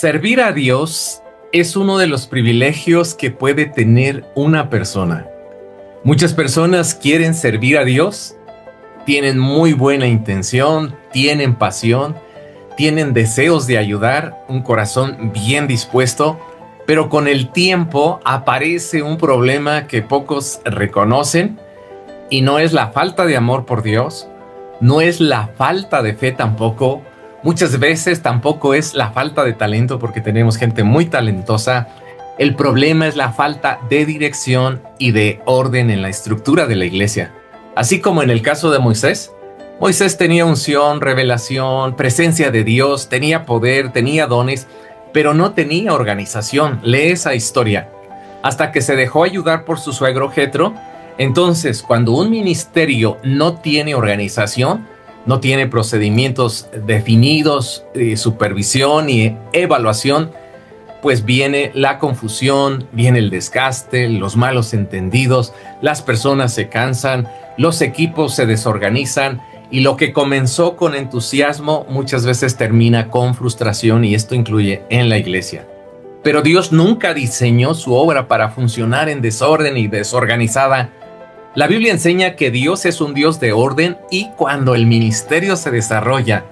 Servir a Dios es uno de los privilegios que puede tener una persona. Muchas personas quieren servir a Dios, tienen muy buena intención, tienen pasión, tienen deseos de ayudar, un corazón bien dispuesto, pero con el tiempo aparece un problema que pocos reconocen y no es la falta de amor por Dios, no es la falta de fe tampoco. Muchas veces tampoco es la falta de talento, porque tenemos gente muy talentosa. El problema es la falta de dirección y de orden en la estructura de la iglesia. Así como en el caso de Moisés. Moisés tenía unción, revelación, presencia de Dios, tenía poder, tenía dones, pero no tenía organización. Lee esa historia. Hasta que se dejó ayudar por su suegro Jetro. Entonces, cuando un ministerio no tiene organización, no tiene procedimientos definidos, supervisión y evaluación, pues viene la confusión, viene el desgaste, los malos entendidos, las personas se cansan, los equipos se desorganizan y lo que comenzó con entusiasmo muchas veces termina con frustración, y esto incluye en la iglesia. Pero Dios nunca diseñó su obra para funcionar en desorden y desorganizada. La Biblia enseña que Dios es un Dios de orden, y cuando el ministerio se desarrolla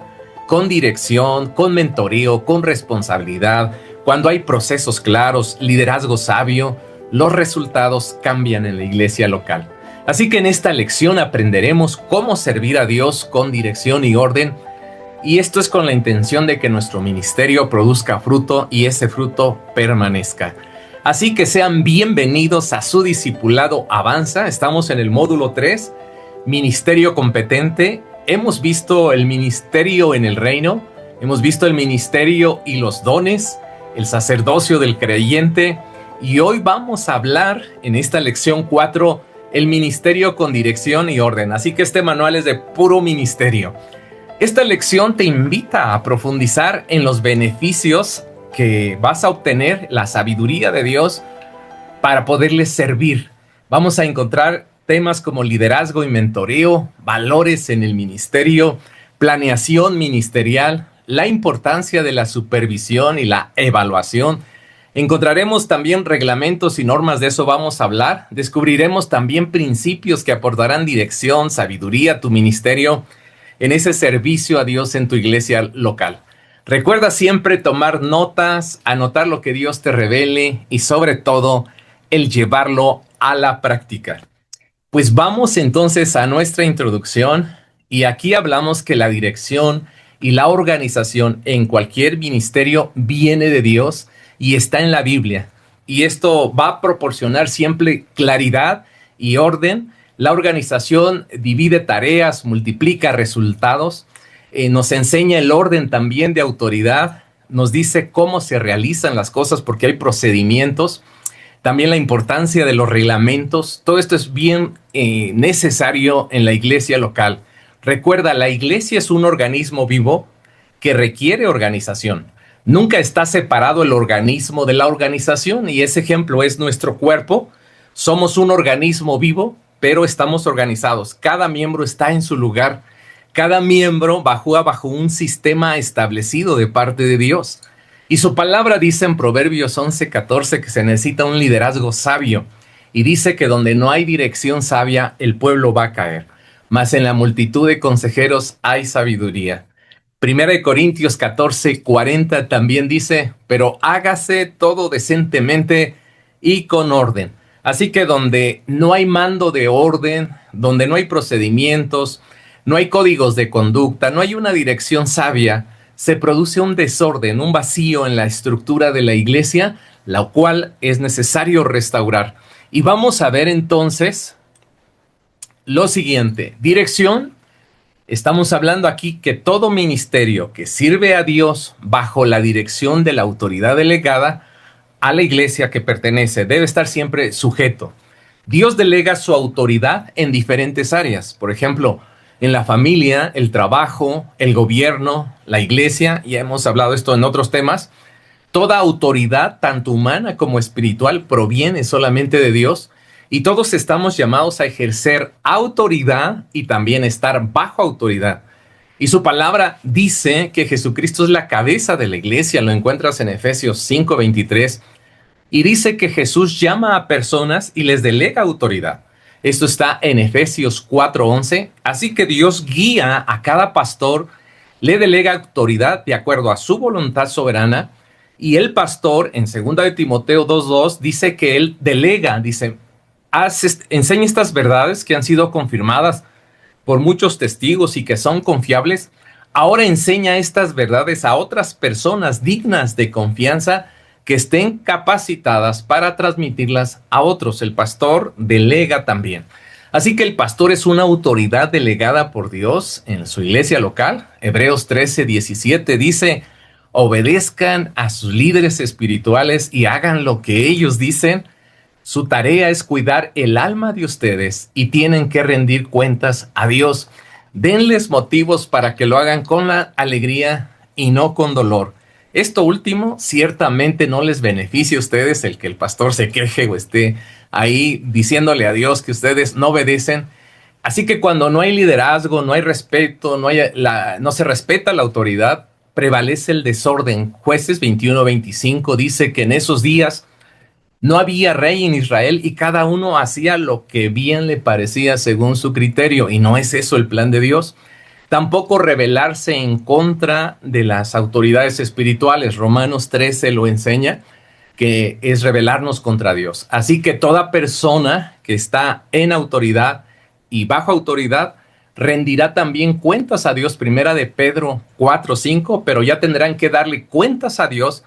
con dirección, con mentorío, con responsabilidad, cuando hay procesos claros, liderazgo sabio, los resultados cambian en la iglesia local. Así que en esta lección aprenderemos cómo servir a Dios con dirección y orden, y esto es con la intención de que nuestro ministerio produzca fruto y ese fruto permanezca. Así que sean bienvenidos a su discipulado Avanza. Estamos en el módulo 3, Ministerio Competente. Hemos visto el ministerio en el reino, hemos visto el ministerio y los dones, el sacerdocio del creyente, y hoy vamos a hablar en esta lección 4, el ministerio con dirección y orden. Así que este manual es de puro ministerio. Esta lección te invita a profundizar en los beneficios que vas a obtener, la sabiduría de Dios para poderles servir. Vamos a encontrar temas como liderazgo y mentoreo, valores en el ministerio, planeación ministerial, la importancia de la supervisión y la evaluación. Encontraremos también reglamentos y normas, de eso vamos a hablar. Descubriremos también principios que aportarán dirección, sabiduría a tu ministerio en ese servicio a Dios en tu iglesia local. Recuerda siempre tomar notas, anotar lo que Dios te revele y sobre todo el llevarlo a la práctica. Pues vamos entonces a nuestra introducción, y aquí hablamos que la dirección y la organización en cualquier ministerio viene de Dios y está en la Biblia. Y esto va a proporcionar siempre claridad y orden. La organización divide tareas, multiplica resultados. Nos enseña el orden también de autoridad, nos dice cómo se realizan las cosas porque hay procedimientos, también la importancia de los reglamentos. Todo esto es bien necesario en la iglesia local. Recuerda, la iglesia es un organismo vivo que requiere organización. Nunca está separado el organismo de la organización, y ese ejemplo es nuestro cuerpo. Somos un organismo vivo, pero estamos organizados. Cada miembro está en su lugar. Cada miembro bajo un sistema establecido de parte de Dios. Y su palabra dice en Proverbios 11:14 que se necesita un liderazgo sabio. Y dice que donde no hay dirección sabia, el pueblo va a caer. Mas en la multitud de consejeros hay sabiduría. 1 Corintios 14:40 también dice, pero hágase todo decentemente y con orden. Así que donde no hay mando de orden, donde no hay procedimientos, no hay códigos de conducta, no hay una dirección sabia, se produce un desorden, un vacío en la estructura de la iglesia, la cual es necesario restaurar. Y vamos a ver entonces lo siguiente. Dirección. Estamos hablando aquí que todo ministerio que sirve a Dios bajo la dirección de la autoridad delegada a la iglesia que pertenece debe estar siempre sujeto. Dios delega su autoridad en diferentes áreas. Por ejemplo, en la familia, el trabajo, el gobierno, la iglesia, ya hemos hablado esto en otros temas. Toda autoridad, tanto humana como espiritual, proviene solamente de Dios, y todos estamos llamados a ejercer autoridad y también estar bajo autoridad. Y su palabra dice que Jesucristo es la cabeza de la iglesia. Lo encuentras en Efesios 5:23. Y dice que Jesús llama a personas y les delega autoridad. Esto está en Efesios 4:11. Así que Dios guía a cada pastor, le delega autoridad de acuerdo a su voluntad soberana. Y el pastor, en 2 de Timoteo 2:2, dice que él delega, dice, enseña estas verdades que han sido confirmadas por muchos testigos y que son confiables. Ahora enseña estas verdades a otras personas dignas de confianza que estén capacitadas para transmitirlas a otros. El pastor delega también. Así que el pastor es una autoridad delegada por Dios en su iglesia local. Hebreos 13:17 dice: obedezcan a sus líderes espirituales y hagan lo que ellos dicen. Su tarea es cuidar el alma de ustedes y tienen que rendir cuentas a Dios. Denles motivos para que lo hagan con la alegría y no con dolor. Esto último ciertamente no les beneficia a ustedes el que el pastor se queje o esté ahí diciéndole a Dios que ustedes no obedecen. Así que cuando no hay liderazgo, no hay respeto, no se respeta la autoridad, prevalece el desorden. Jueces 21:25 dice que en esos días no había rey en Israel y cada uno hacía lo que bien le parecía según su criterio. Y no es eso el plan de Dios. Tampoco rebelarse en contra de las autoridades espirituales. Romanos 13 lo enseña, que es rebelarnos contra Dios. Así que toda persona que está en autoridad y bajo autoridad rendirá también cuentas a Dios. Primera de Pedro 4:5, pero ya tendrán que darle cuentas a Dios,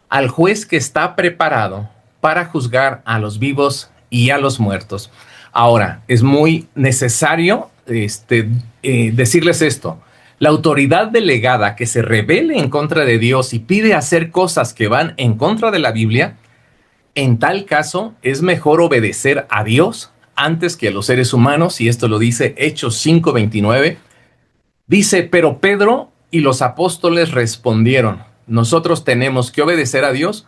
al juez que está preparado para juzgar a los vivos y a los muertos. Ahora, es muy necesario decirles esto. La autoridad delegada que se rebele en contra de Dios y pide hacer cosas que van en contra de la Biblia, en tal caso es mejor obedecer a Dios antes que a los seres humanos, y esto lo dice Hechos 5:29. Dice: pero Pedro y los apóstoles respondieron: nosotros tenemos que obedecer a Dios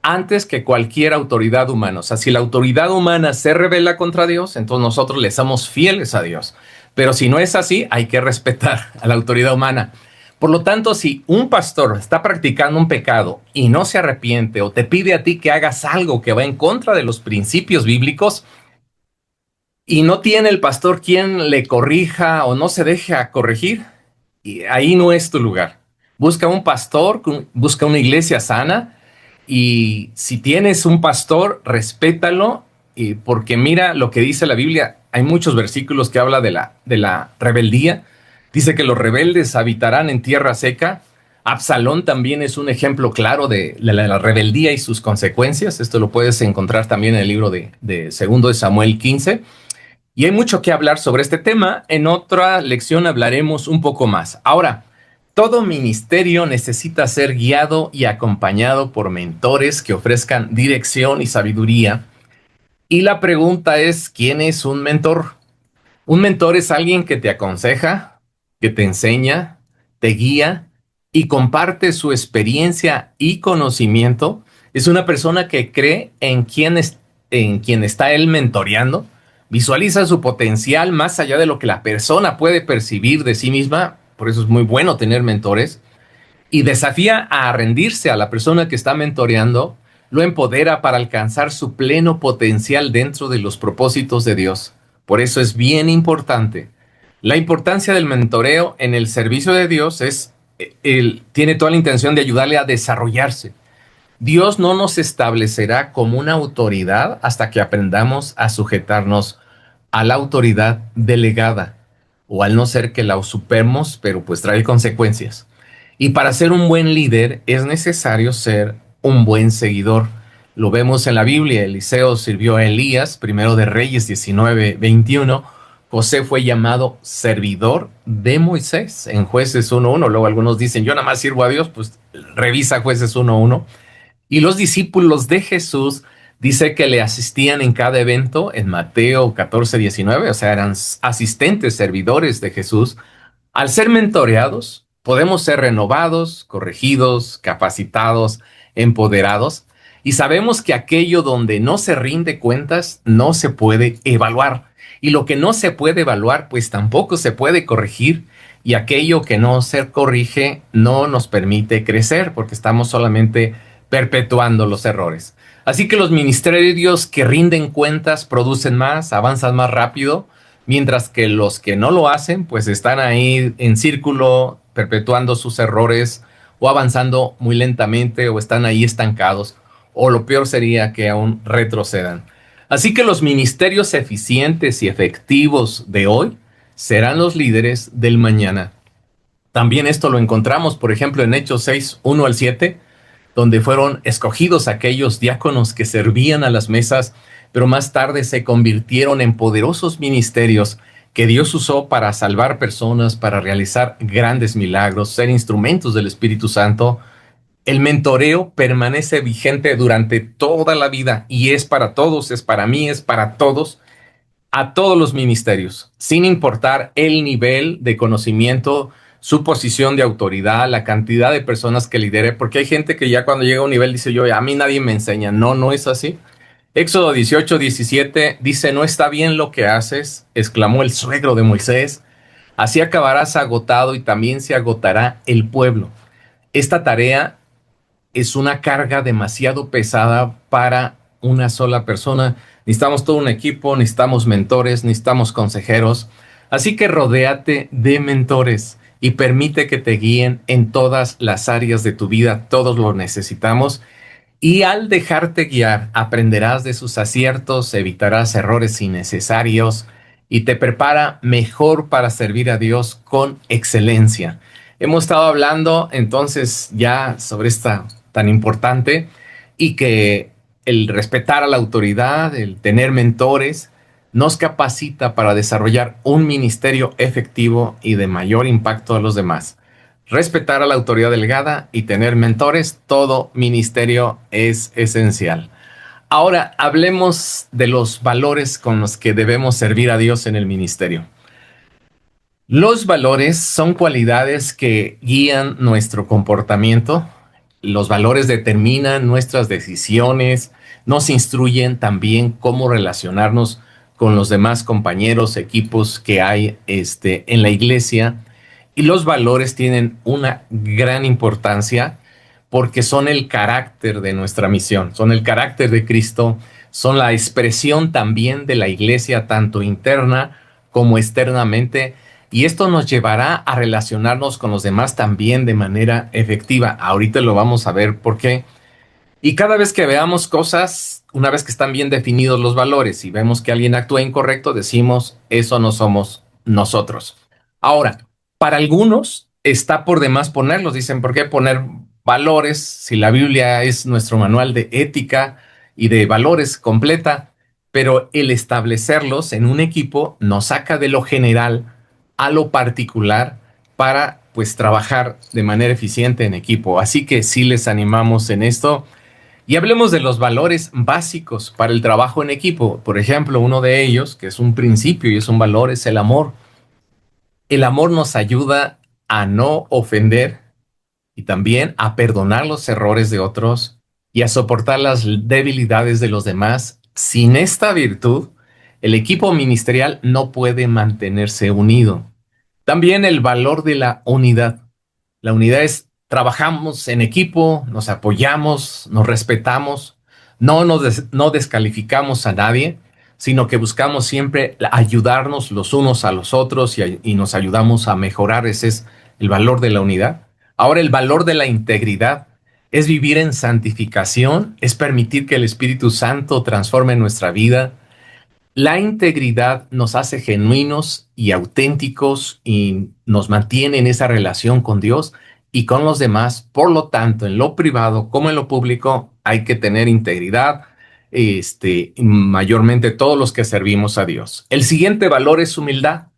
antes que cualquier autoridad humana. O sea, si la autoridad humana se rebela contra Dios, entonces nosotros le somos fieles a Dios. Pero si no es así, hay que respetar a la autoridad humana. Por lo tanto, si un pastor está practicando un pecado y no se arrepiente o te pide a ti que hagas algo que va en contra de los principios bíblicos y no tiene el pastor quien le corrija o no se deje a corregir, y ahí no es tu lugar. Busca un pastor, busca una iglesia sana. Y si tienes un pastor, respétalo, porque mira lo que dice la Biblia. Hay muchos versículos que habla de la rebeldía. Dice que los rebeldes habitarán en tierra seca. Absalón también es un ejemplo claro de la rebeldía y sus consecuencias. Esto lo puedes encontrar también en el libro de 2 de Samuel 15. Y hay mucho que hablar sobre este tema. En otra lección hablaremos un poco más. Ahora, todo ministerio necesita ser guiado y acompañado por mentores que ofrezcan dirección y sabiduría. Y la pregunta es: ¿quién es un mentor? Un mentor es alguien que te aconseja, que te enseña, te guía y comparte su experiencia y conocimiento. Es una persona que cree en quien está él mentoreando, visualiza su potencial más allá de lo que la persona puede percibir de sí misma. Por eso es muy bueno tener mentores, y desafía a rendirse a la persona que está mentoreando, lo empodera para alcanzar su pleno potencial dentro de los propósitos de Dios. Por eso es bien importante. La importancia del mentoreo en el servicio de Dios tiene toda la intención de ayudarle a desarrollarse. Dios no nos establecerá como una autoridad hasta que aprendamos a sujetarnos a la autoridad delegada, o al no ser que la usurpemos, pero pues trae consecuencias. Y para ser un buen líder es necesario ser un buen seguidor. Lo vemos en la Biblia. Eliseo sirvió a Elías, primero de Reyes 19:21. José fue llamado servidor de Moisés en Jueces 1:1. Luego algunos dicen: yo nada más sirvo a Dios. Pues revisa Jueces 1:1. Y los discípulos de Jesús dice que le asistían en cada evento en Mateo 14:19, o sea, eran asistentes, servidores de Jesús. Al ser mentoreados, podemos ser renovados, corregidos, capacitados, empoderados, y sabemos que aquello donde no se rinde cuentas no se puede evaluar. Y lo que no se puede evaluar, pues tampoco se puede corregir, y aquello que no se corrige no nos permite crecer porque estamos solamente perpetuando los errores. Así que los ministerios que rinden cuentas producen más, avanzan más rápido, mientras que los que no lo hacen, pues están ahí en círculo, perpetuando sus errores o avanzando muy lentamente o están ahí estancados, o lo peor sería que aún retrocedan. Así que los ministerios eficientes y efectivos de hoy serán los líderes del mañana. También esto lo encontramos, por ejemplo, en Hechos 6, 1 al 7, donde fueron escogidos aquellos diáconos que servían a las mesas, pero más tarde se convirtieron en poderosos ministerios que Dios usó para salvar personas, para realizar grandes milagros, ser instrumentos del Espíritu Santo. El mentoreo permanece vigente durante toda la vida y es para todos, es para mí, es para todos, a todos los ministerios, sin importar el nivel de conocimiento, su posición de autoridad, la cantidad de personas que lidere, porque hay gente que ya cuando llega a un nivel dice yo, a mí nadie me enseña. No, no es así. Éxodo 18:17 dice, no está bien lo que haces, exclamó el suegro de Moisés, así acabarás agotado y también se agotará el pueblo. Esta tarea es una carga demasiado pesada para una sola persona. Necesitamos todo un equipo, necesitamos mentores, necesitamos consejeros. Así que rodéate de mentores y permite que te guíen en todas las áreas de tu vida. Todos lo necesitamos. Y al dejarte guiar, aprenderás de sus aciertos, evitarás errores innecesarios y te prepara mejor para servir a Dios con excelencia. Hemos estado hablando entonces ya sobre esta tan importante y que el respetar a la autoridad, el tener mentores, nos capacita para desarrollar un ministerio efectivo y de mayor impacto a los demás. Respetar a la autoridad delegada y tener mentores, todo ministerio es esencial. Ahora hablemos de los valores con los que debemos servir a Dios en el ministerio. Los valores son cualidades que guían nuestro comportamiento. Los valores determinan nuestras decisiones, nos instruyen también cómo relacionarnos con los demás compañeros, equipos que hay en la iglesia. Y los valores tienen una gran importancia porque son el carácter de nuestra misión, son el carácter de Cristo, son la expresión también de la iglesia, tanto interna como externamente. Y esto nos llevará a relacionarnos con los demás también de manera efectiva. Ahorita lo vamos a ver por qué. Y cada vez que veamos cosas, una vez que están bien definidos los valores y vemos que alguien actúa incorrecto, decimos, eso no somos nosotros. Ahora, para algunos está por demás ponerlos. Dicen, ¿por qué poner valores si la Biblia es nuestro manual de ética y de valores completa? Pero el establecerlos en un equipo nos saca de lo general a lo particular para pues trabajar de manera eficiente en equipo. Así que sí les animamos en esto. Y hablemos de los valores básicos para el trabajo en equipo. Por ejemplo, uno de ellos, que es un principio y es un valor, es el amor. El amor nos ayuda a no ofender y también a perdonar los errores de otros y a soportar las debilidades de los demás. Sin esta virtud, el equipo ministerial no puede mantenerse unido. También el valor de la unidad. La unidad es trabajamos en equipo, nos apoyamos, nos respetamos, no descalificamos a nadie, sino que buscamos siempre ayudarnos los unos a los otros y nos ayudamos a mejorar. Ese es el valor de la unidad. Ahora, el valor de la integridad es vivir en santificación, es permitir que el Espíritu Santo transforme nuestra vida. La integridad nos hace genuinos y auténticos y nos mantiene en esa relación con Dios y con los demás. Por lo tanto, en lo privado como en lo público hay que tener integridad, mayormente todos los que servimos a Dios. El siguiente valor es humildad.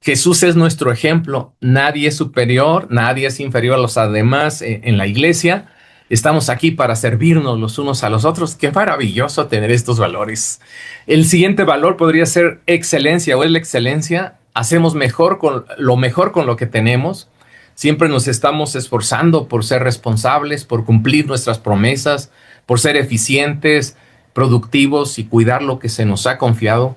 Jesús es nuestro ejemplo. Nadie es superior, nadie es inferior a los demás en la iglesia. Estamos aquí para servirnos los unos a los otros. Qué maravilloso tener estos valores. El siguiente valor podría ser excelencia o es la excelencia. Hacemos mejor con lo que tenemos. Siempre nos estamos esforzando por ser responsables, por cumplir nuestras promesas, por ser eficientes, productivos y cuidar lo que se nos ha confiado.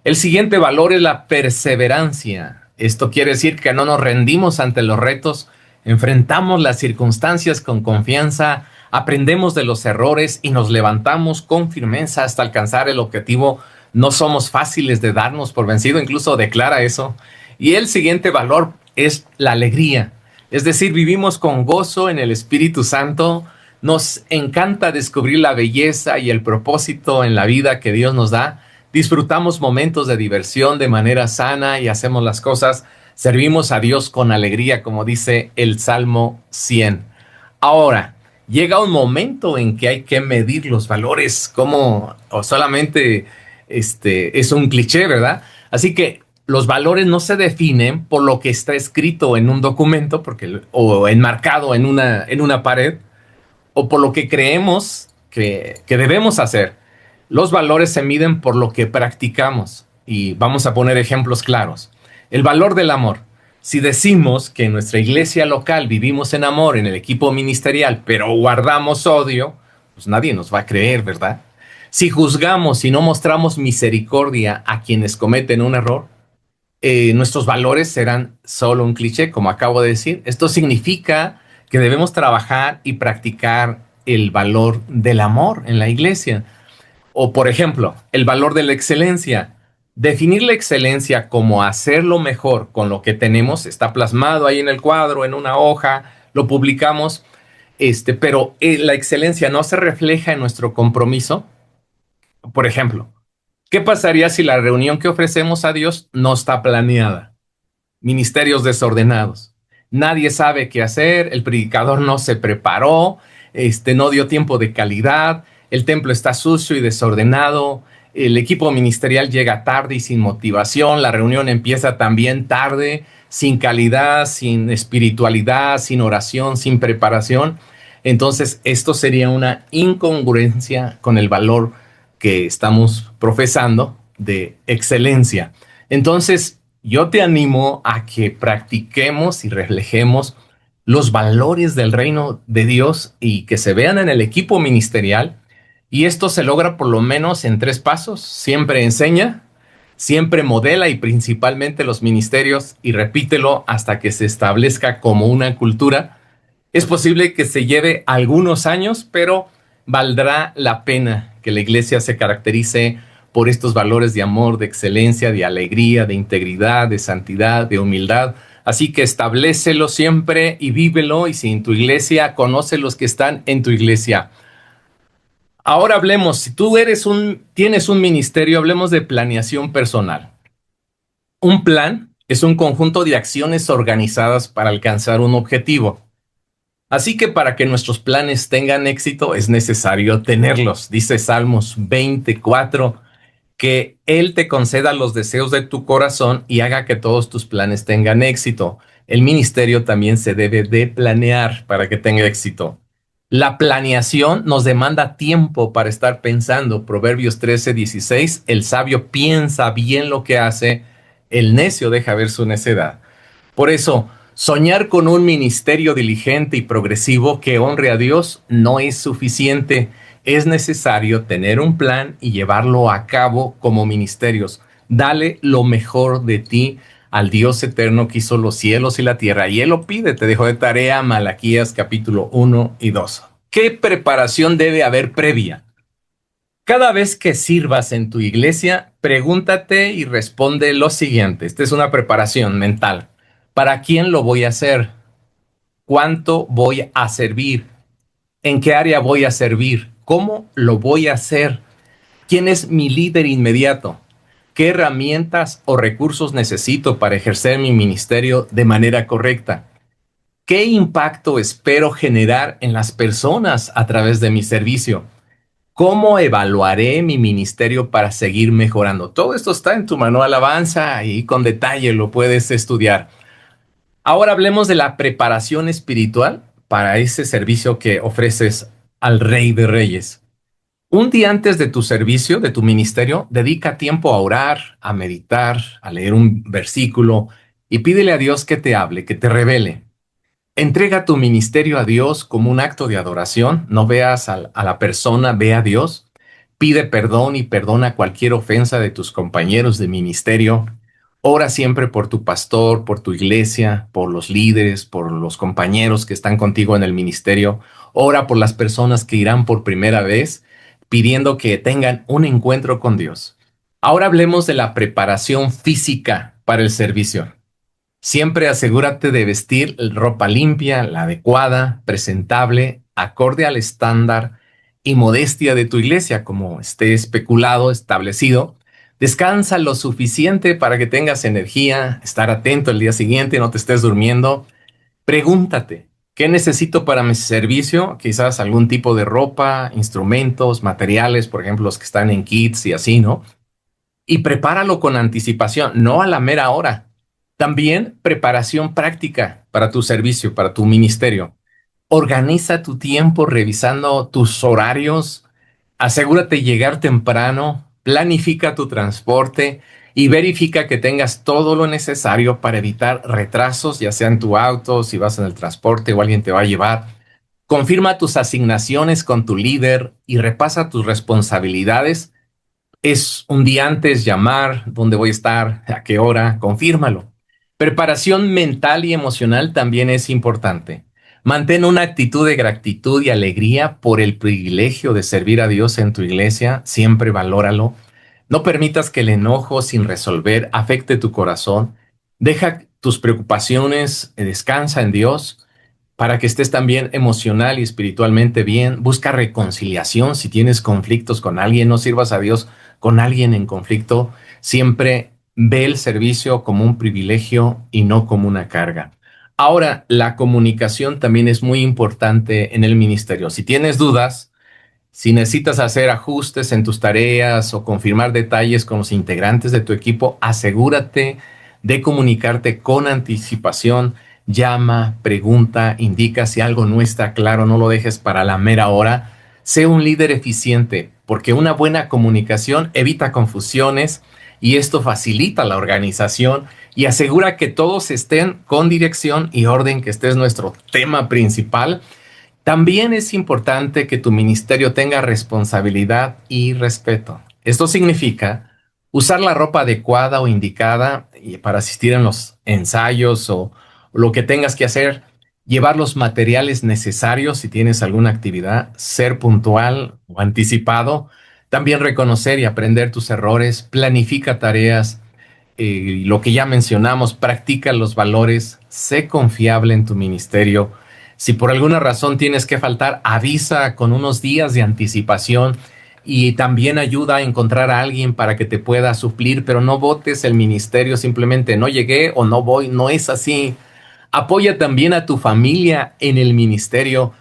El siguiente valor es la perseverancia. Esto quiere decir que no nos rendimos ante los retos, enfrentamos las circunstancias con confianza, aprendemos de los errores y nos levantamos con firmeza hasta alcanzar el objetivo. No somos fáciles de darnos por vencido, incluso declara eso. Y el siguiente valor es la alegría. Es decir, vivimos con gozo en el Espíritu Santo. Nos encanta descubrir la belleza y el propósito en la vida que Dios nos da. Disfrutamos momentos de diversión de manera sana y hacemos las cosas. Servimos a Dios con alegría, como dice el Salmo 100. Ahora, llega un momento en que hay que medir los valores, como o solamente es un cliché, ¿verdad? Así que los valores no se definen por lo que está escrito en un documento o enmarcado en una pared, o por lo que creemos que debemos hacer. Los valores se miden por lo que practicamos. Y vamos a poner ejemplos claros. El valor del amor. Si decimos que en nuestra iglesia local vivimos en amor en el equipo ministerial, pero guardamos odio, pues nadie nos va a creer, ¿verdad? Si juzgamos y no mostramos misericordia a quienes cometen un error, nuestros valores serán solo un cliché, como acabo de decir. Esto significa que debemos trabajar y practicar el valor del amor en la iglesia. O, por ejemplo, el valor de la excelencia. Definir la excelencia como hacerlo mejor con lo que tenemos está plasmado ahí en el cuadro, en una hoja, lo publicamos, pero la excelencia no se refleja en nuestro compromiso. Por ejemplo, ¿qué pasaría si la reunión que ofrecemos a Dios no está planeada? Ministerios desordenados. Nadie sabe qué hacer, el predicador no se preparó, no dio tiempo de calidad, el templo está sucio y desordenado, el equipo ministerial llega tarde y sin motivación, la reunión empieza también tarde, sin calidad, sin espiritualidad, sin oración, sin preparación. Entonces, esto sería una incongruencia con el valor que estamos profesando de excelencia. Entonces, yo te animo a que practiquemos y reflejemos los valores del reino de Dios y que se vean en el equipo ministerial. Y esto se logra por lo menos en 3 pasos. Siempre enseña, siempre modela y principalmente los ministerios, y repítelo hasta que se establezca como una cultura. Es posible que se lleve algunos años, pero valdrá la pena que la iglesia se caracterice por estos valores de amor, de excelencia, de alegría, de integridad, de santidad, de humildad. Así que establécelo siempre y vívelo, y si en tu iglesia, conoce los que están en tu iglesia. Ahora hablemos, si tú tienes un ministerio, hablemos de planeación personal. Un plan es un conjunto de acciones organizadas para alcanzar un objetivo. Así que para que nuestros planes tengan éxito es necesario tenerlos. Dice Salmos 24, que Él te conceda los deseos de tu corazón y haga que todos tus planes tengan éxito. El ministerio también se debe de planear para que tenga éxito. La planeación nos demanda tiempo para estar pensando. Proverbios 13:16, el sabio piensa bien lo que hace, el necio deja ver su necedad. Por eso, soñar con un ministerio diligente y progresivo que honre a Dios no es suficiente. Es necesario tener un plan y llevarlo a cabo como ministerios. Dale lo mejor de ti al Dios eterno que hizo los cielos y la tierra. Y Él lo pide. Te dejo de tarea Malaquías capítulo 1 y 2. ¿Qué preparación debe haber previa? Cada vez que sirvas en tu iglesia, pregúntate y responde lo siguiente. Esta es una preparación mental. ¿Para quién lo voy a hacer? ¿Cuánto voy a servir? ¿En qué área voy a servir? ¿Cómo lo voy a hacer? ¿Quién es mi líder inmediato? ¿Qué herramientas o recursos necesito para ejercer mi ministerio de manera correcta? ¿Qué impacto espero generar en las personas a través de mi servicio? ¿Cómo evaluaré mi ministerio para seguir mejorando? Todo esto está en tu manual Avanza y con detalle lo puedes estudiar. Ahora hablemos de la preparación espiritual para ese servicio que ofreces al Rey de Reyes. Un día antes de tu servicio, de tu ministerio, dedica tiempo a orar, a meditar, a leer un versículo y pídele a Dios que te hable, que te revele. Entrega tu ministerio a Dios como un acto de adoración. No veas a la persona, ve a Dios. Pide perdón y perdona cualquier ofensa de tus compañeros de ministerio. Ora siempre por tu pastor, por tu iglesia, por los líderes, por los compañeros que están contigo en el ministerio. Ora por las personas que irán por primera vez, pidiendo que tengan un encuentro con Dios. Ahora hablemos de la preparación física para el servicio. Siempre asegúrate de vestir ropa limpia, la adecuada, presentable, acorde al estándar y modestia de tu iglesia, como esté especulado, establecido. Descansa lo suficiente para que tengas energía, estar atento el día siguiente, no te estés durmiendo. Pregúntate, ¿qué necesito para mi servicio? Quizás algún tipo de ropa, instrumentos, materiales, por ejemplo, los que están en kits y así, ¿no? Y prepáralo con anticipación, no a la mera hora. También preparación práctica para tu servicio, para tu ministerio. Organiza tu tiempo revisando tus horarios, asegúrate llegar temprano, planifica tu transporte y verifica que tengas todo lo necesario para evitar retrasos, ya sea en tu auto, si vas en el transporte o alguien te va a llevar. Confirma tus asignaciones con tu líder y repasa tus responsabilidades. Es un día antes llamar, dónde voy a estar, a qué hora, confírmalo. Preparación mental y emocional también es importante. Mantén una actitud de gratitud y alegría por el privilegio de servir a Dios en tu iglesia, siempre valóralo. No permitas que el enojo sin resolver afecte tu corazón. Deja tus preocupaciones, descansa en Dios para que estés también emocional y espiritualmente bien. Busca reconciliación si tienes conflictos con alguien, no sirvas a Dios con alguien en conflicto. Siempre ve el servicio como un privilegio y no como una carga. Ahora, la comunicación también es muy importante en el ministerio. Si tienes dudas, si necesitas hacer ajustes en tus tareas o confirmar detalles con los integrantes de tu equipo, asegúrate de comunicarte con anticipación. Llama, pregunta, indica si algo no está claro, no lo dejes para la mera hora. Sé un líder eficiente, porque una buena comunicación evita confusiones y esto facilita la organización y asegura que todos estén con dirección y orden, que este es nuestro tema principal. También es importante que tu ministerio tenga responsabilidad y respeto. Esto significa usar la ropa adecuada o indicada para asistir en los ensayos o lo que tengas que hacer, llevar los materiales necesarios si tienes alguna actividad, ser puntual o anticipado, también reconocer y aprender tus errores, planifica tareas, lo que ya mencionamos, practica los valores, sé confiable en tu ministerio. Si por alguna razón tienes que faltar, avisa con unos días de anticipación y también ayuda a encontrar a alguien para que te pueda suplir, pero no votes el ministerio simplemente no llegué o no voy, no es así. Apoya también a tu familia en el ministerio,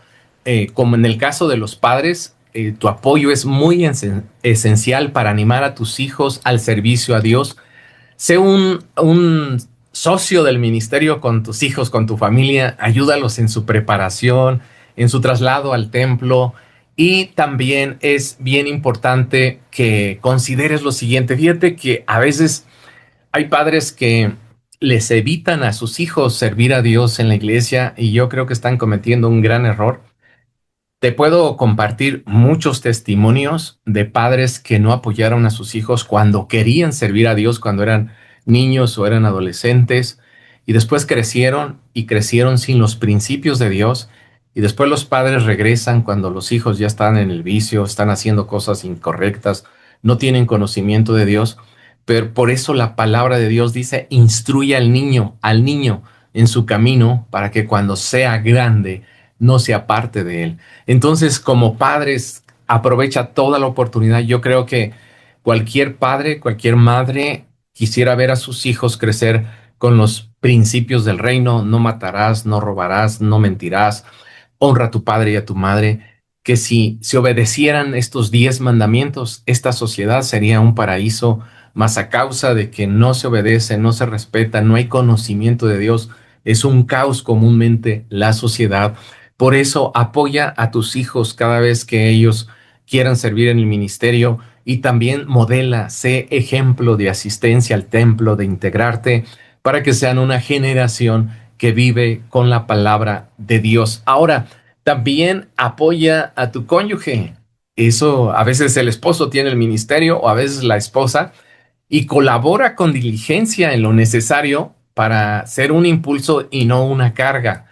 como en el caso de los padres. Tu apoyo es muy esencial para animar a tus hijos al servicio a Dios. Sé un socio del ministerio con tus hijos, con tu familia, ayúdalos en su preparación, en su traslado al templo. Y también es bien importante que consideres lo siguiente. Fíjate que a veces hay padres que les evitan a sus hijos servir a Dios en la iglesia y yo creo que están cometiendo un gran error. Te puedo compartir muchos testimonios de padres que no apoyaron a sus hijos cuando querían servir a Dios, cuando eran niños o eran adolescentes, y después crecieron y crecieron sin los principios de Dios, y después los padres regresan cuando los hijos ya están en el vicio, están haciendo cosas incorrectas, no tienen conocimiento de Dios, pero por eso la palabra de Dios dice, instruye al niño en su camino para que cuando sea grande no se aparte de él. Entonces, como padres, aprovecha toda la oportunidad. Yo creo que cualquier padre, cualquier madre quisiera ver a sus hijos crecer con los principios del reino. No matarás, no robarás, no mentirás. Honra a tu padre y a tu madre. Que si se obedecieran estos 10 mandamientos, esta sociedad sería un paraíso, mas a causa de que no se obedece, no se respeta, no hay conocimiento de Dios, es un caos comúnmente la sociedad. Por eso apoya a tus hijos cada vez que ellos quieran servir en el ministerio y también modela, sé ejemplo de asistencia al templo, de integrarte para que sean una generación que vive con la palabra de Dios. Ahora, también apoya a tu cónyuge. Eso a veces el esposo tiene el ministerio o a veces la esposa y colabora con diligencia en lo necesario para ser un impulso y no una carga.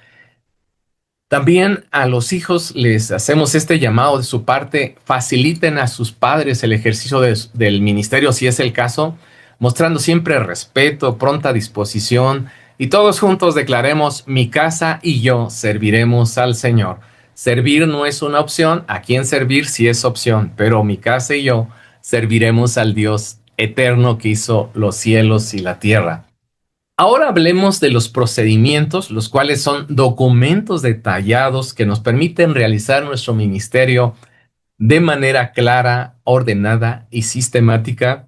También a los hijos les hacemos este llamado de su parte: faciliten a sus padres el ejercicio del ministerio si es el caso, mostrando siempre respeto, pronta disposición, y todos juntos declaremos: mi casa y yo serviremos al Señor. Servir no es una opción, a quién servir sí es opción, pero mi casa y yo serviremos al Dios eterno que hizo los cielos y la tierra. Ahora hablemos de los procedimientos, los cuales son documentos detallados que nos permiten realizar nuestro ministerio de manera clara, ordenada y sistemática.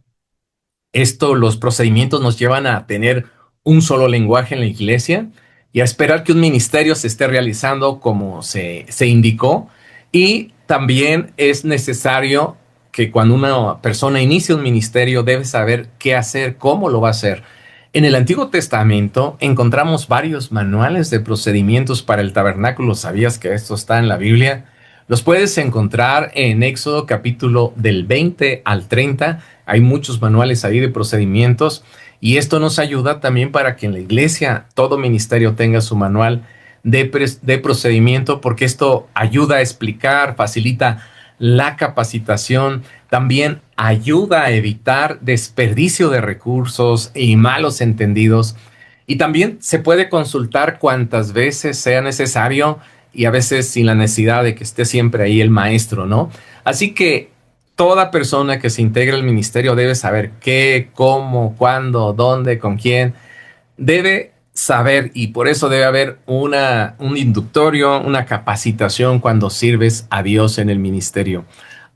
Los procedimientos nos llevan a tener un solo lenguaje en la iglesia y a esperar que un ministerio se esté realizando como se indicó. Y también es necesario que cuando una persona inicia un ministerio debe saber qué hacer, cómo lo va a hacer. En el Antiguo Testamento encontramos varios manuales de procedimientos para el tabernáculo. ¿Sabías que esto está en la Biblia? Los puedes encontrar en Éxodo capítulo del 20 al 30. Hay muchos manuales ahí de procedimientos y esto nos ayuda también para que en la iglesia todo ministerio tenga su manual de procedimiento, porque esto ayuda a explicar, facilita la capacitación, también ayuda a evitar desperdicio de recursos y malos entendidos. Y también se puede consultar cuantas veces sea necesario y a veces sin la necesidad de que esté siempre ahí el maestro, ¿no? Así que toda persona que se integre al ministerio debe saber qué, cómo, cuándo, dónde, con quién. Debe saber, y por eso debe haber un inductorio, una capacitación cuando sirves a Dios en el ministerio.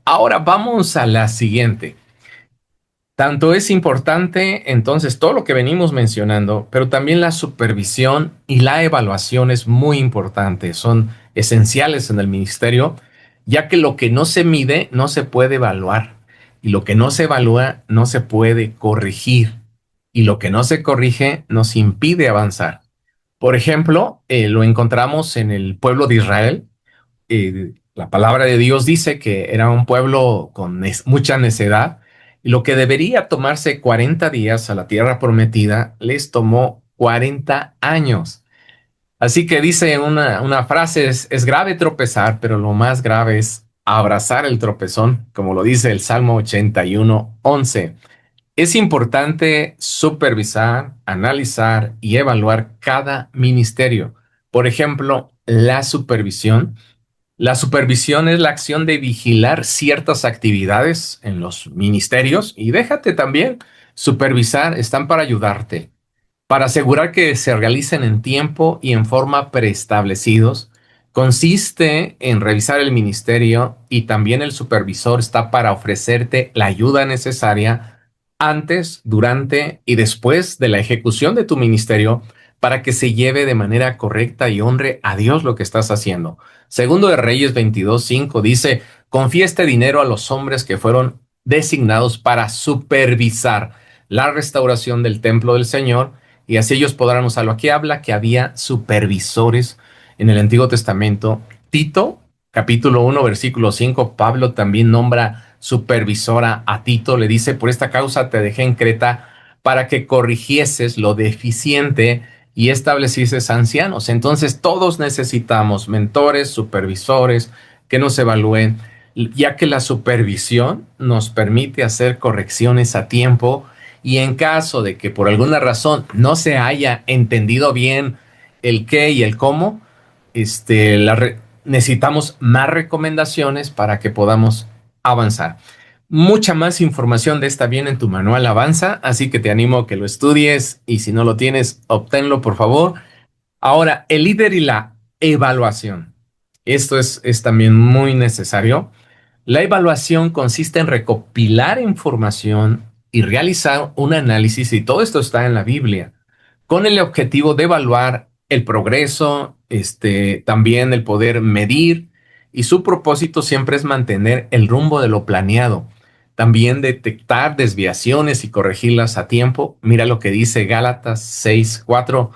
Ahora vamos a la siguiente. Tanto es importante entonces todo lo que venimos mencionando, pero también la supervisión y la evaluación es muy importante, son esenciales en el ministerio, ya que lo que no se mide no se puede evaluar y lo que no se evalúa no se puede corregir y lo que no se corrige nos impide avanzar. Por ejemplo, lo encontramos en el pueblo de Israel. La palabra de Dios dice que era un pueblo con mucha necedad, y lo que debería tomarse 40 días a la tierra prometida les tomó 40 años. Así que dice una frase: es grave tropezar, pero lo más grave es abrazar el tropezón, como lo dice el Salmo 81:11. Es importante supervisar, analizar y evaluar cada ministerio. Por ejemplo, la supervisión es la acción de vigilar ciertas actividades en los ministerios, y déjate también supervisar, están para ayudarte, para asegurar que se realicen en tiempo y en forma preestablecidos. Consiste en revisar el ministerio, y también el supervisor está para ofrecerte la ayuda necesaria antes, durante y después de la ejecución de tu ministerio, para que se lleve de manera correcta y honre a Dios lo que estás haciendo. Segundo de Reyes 22:5 dice: confía este dinero a los hombres que fueron designados para supervisar la restauración del templo del Señor, y así ellos podrán usarlo. Aquí habla que había supervisores en el Antiguo Testamento. Tito, capítulo 1, versículo 5, Pablo también nombra supervisora a Tito. Le dice: por esta causa te dejé en Creta, para que corrigieses lo deficiente y establecieses ancianos. Entonces todos necesitamos mentores, supervisores que nos evalúen, ya que la supervisión nos permite hacer correcciones a tiempo, y en caso de que por alguna razón no se haya entendido bien el qué y el cómo, necesitamos más recomendaciones para que podamos avanzar. Mucha más información de esta viene en tu manual Avanza, así que te animo a que lo estudies, y si no lo tienes, obténlo por favor. Ahora, el líder y la evaluación. Esto es también muy necesario. La evaluación consiste en recopilar información y realizar un análisis, y todo esto está en la Biblia, con el objetivo de evaluar el progreso, también el poder medir, y su propósito siempre es mantener el rumbo de lo planeado. También detectar desviaciones y corregirlas a tiempo. Mira lo que dice Gálatas 6:4.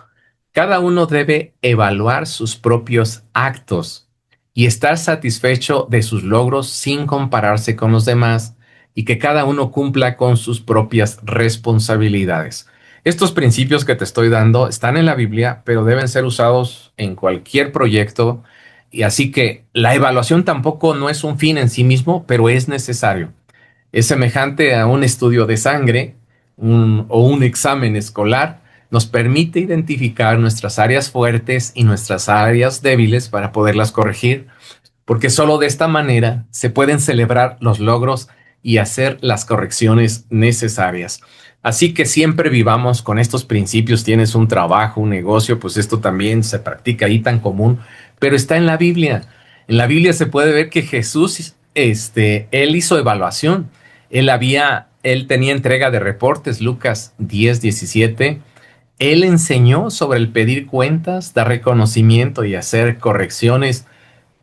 Cada uno debe evaluar sus propios actos y estar satisfecho de sus logros sin compararse con los demás, y que cada uno cumpla con sus propias responsabilidades. Estos principios que te estoy dando están en la Biblia, pero deben ser usados en cualquier proyecto, y así que la evaluación tampoco no es un fin en sí mismo, pero es necesario. Es semejante a un estudio de sangre o un examen escolar. Nos permite identificar nuestras áreas fuertes y nuestras áreas débiles para poderlas corregir, porque solo de esta manera se pueden celebrar los logros y hacer las correcciones necesarias. Así que siempre vivamos con estos principios. Tienes un trabajo, un negocio, pues esto también se practica ahí tan común, pero está en la Biblia. En la Biblia se puede ver que Jesús, él hizo evaluación. Él tenía entrega de reportes, Lucas 10:17. Él enseñó sobre el pedir cuentas, dar reconocimiento y hacer correcciones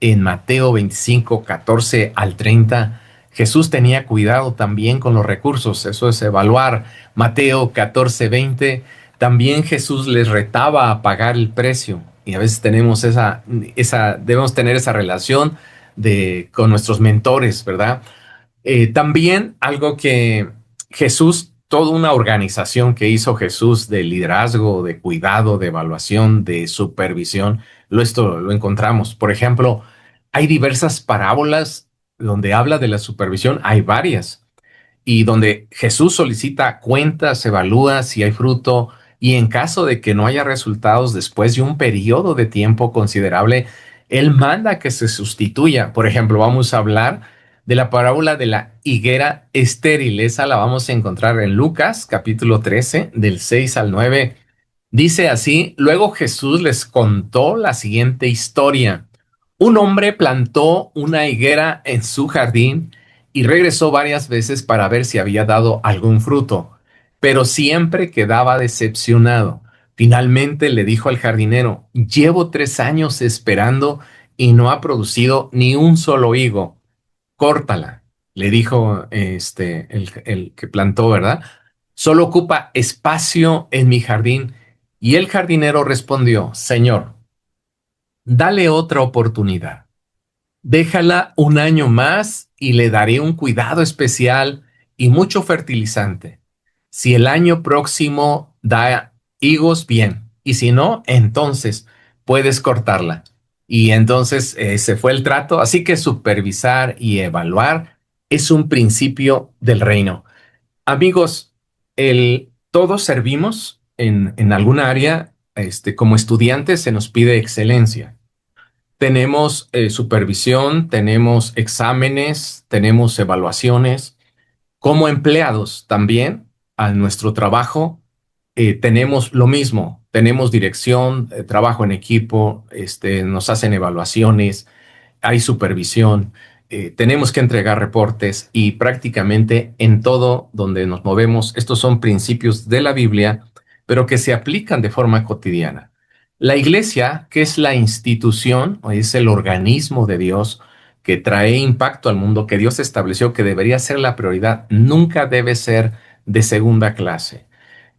en Mateo 25:14 al 30. Jesús tenía cuidado también con los recursos, eso es evaluar. Mateo 14:20, también Jesús les retaba a pagar el precio. Y a veces tenemos debemos tener esa relación con nuestros mentores, ¿verdad? También algo que toda una organización que hizo Jesús de liderazgo, de cuidado, de evaluación, de supervisión, esto lo encontramos. Por ejemplo, hay diversas parábolas donde habla de la supervisión, hay varias, y donde Jesús solicita cuentas, evalúa si hay fruto, y en caso de que no haya resultados después de un periodo de tiempo considerable, Él manda que se sustituya. Por ejemplo, vamos a hablar de la parábola de la higuera estéril. Esa la vamos a encontrar en Lucas capítulo 13, del 6 al 9. Dice así: luego Jesús les contó la siguiente historia. Un hombre plantó una higuera en su jardín y regresó varias veces para ver si había dado algún fruto, pero siempre quedaba decepcionado. Finalmente le dijo al jardinero: llevo 3 años esperando y no ha producido ni un solo higo. Córtala, le dijo el que plantó, ¿verdad? Solo ocupa espacio en mi jardín. Y el jardinero respondió: Señor, dale otra oportunidad. Déjala un año más y le daré un cuidado especial y mucho fertilizante. Si el año próximo da higos, bien. Y si no, entonces puedes cortarla. Y entonces ese fue el trato. Así que supervisar y evaluar es un principio del reino. Amigos, todos servimos en alguna área. Como estudiantes se nos pide excelencia. Tenemos supervisión, tenemos exámenes, tenemos evaluaciones. Como empleados también, a nuestro trabajo, tenemos lo mismo. Tenemos dirección, trabajo en equipo, nos hacen evaluaciones, hay supervisión, tenemos que entregar reportes, y prácticamente en todo donde nos movemos, estos son principios de la Biblia, pero que se aplican de forma cotidiana. La iglesia, que es la institución o es el organismo de Dios que trae impacto al mundo, que Dios estableció que debería ser la prioridad, nunca debe ser de segunda clase.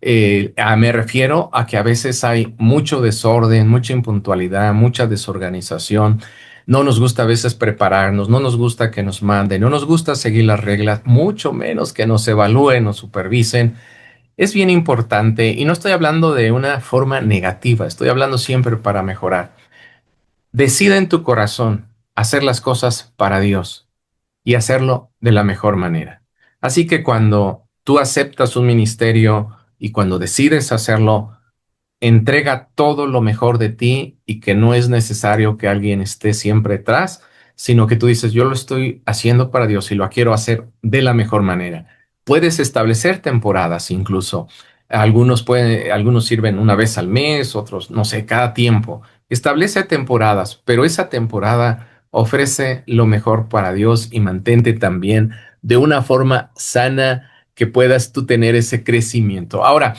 Me refiero a que a veces hay mucho desorden, mucha impuntualidad, mucha desorganización. No nos gusta a veces prepararnos, no nos gusta que nos manden, no nos gusta seguir las reglas, mucho menos que nos evalúen o supervisen. Es bien importante, y no estoy hablando de una forma negativa, estoy hablando siempre para mejorar. Decida en tu corazón hacer las cosas para Dios y hacerlo de la mejor manera. Así que cuando tú aceptas un ministerio y cuando decides hacerlo, entrega todo lo mejor de ti, y que no es necesario que alguien esté siempre detrás, sino que tú dices: yo lo estoy haciendo para Dios y lo quiero hacer de la mejor manera. Puedes establecer temporadas incluso. Algunos sirven una vez al mes, otros, no sé, cada tiempo. Establece temporadas, pero esa temporada ofrece lo mejor para Dios, y mantente también de una forma sana, que puedas tú tener ese crecimiento. Ahora,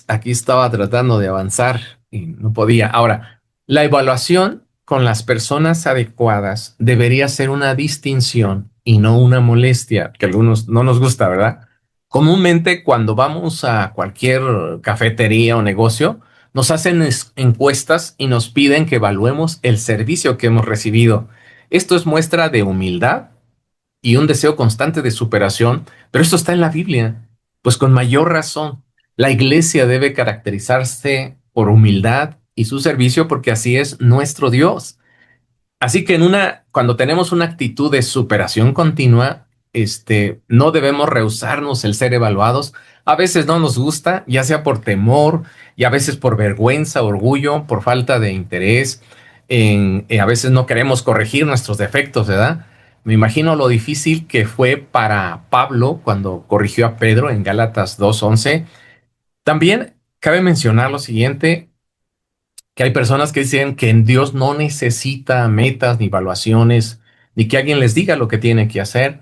aquí estaba tratando de avanzar y no podía. Ahora, la evaluación con las personas adecuadas debería ser una distinción y no una molestia, que a algunos no nos gusta, ¿verdad? Comúnmente cuando vamos a cualquier cafetería o negocio, nos hacen encuestas y nos piden que evaluemos el servicio que hemos recibido. Esto es muestra de humildad y un deseo constante de superación, pero esto está en la Biblia. Pues con mayor razón, la iglesia debe caracterizarse por humildad y su servicio porque así es nuestro Dios. Así que cuando tenemos una actitud de superación continua, no debemos rehusarnos el ser evaluados. A veces no nos gusta, ya sea por temor y a veces por vergüenza, orgullo, por falta de interés. A veces no queremos corregir nuestros defectos, ¿verdad? Me imagino lo difícil que fue para Pablo cuando corrigió a Pedro en Gálatas 2:11. También cabe mencionar lo siguiente, que hay personas que dicen que en Dios no necesita metas ni evaluaciones, ni que alguien les diga lo que tienen que hacer.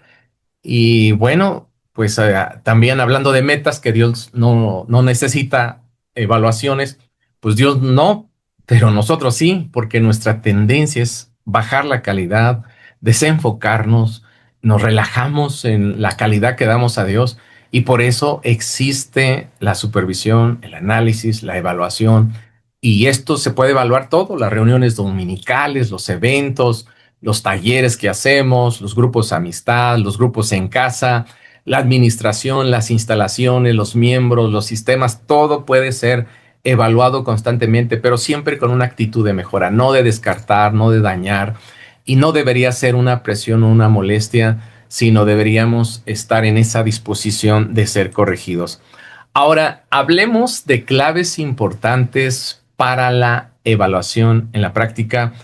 Y bueno, pues también hablando de metas, que Dios no necesita evaluaciones, pues Dios no, pero nosotros sí, porque nuestra tendencia es bajar la calidad, desenfocarnos, nos relajamos en la calidad que damos a Dios y por eso existe la supervisión, el análisis, la evaluación y esto se puede evaluar todo, las reuniones dominicales, los eventos, los talleres que hacemos, los grupos de amistad, los grupos en casa, la administración, las instalaciones, los miembros, los sistemas, todo puede ser evaluado constantemente, pero siempre con una actitud de mejora, no de descartar, no de dañar, y no debería ser una presión o una molestia, sino deberíamos estar en esa disposición de ser corregidos. Ahora, hablemos de claves importantes para la evaluación en la práctica.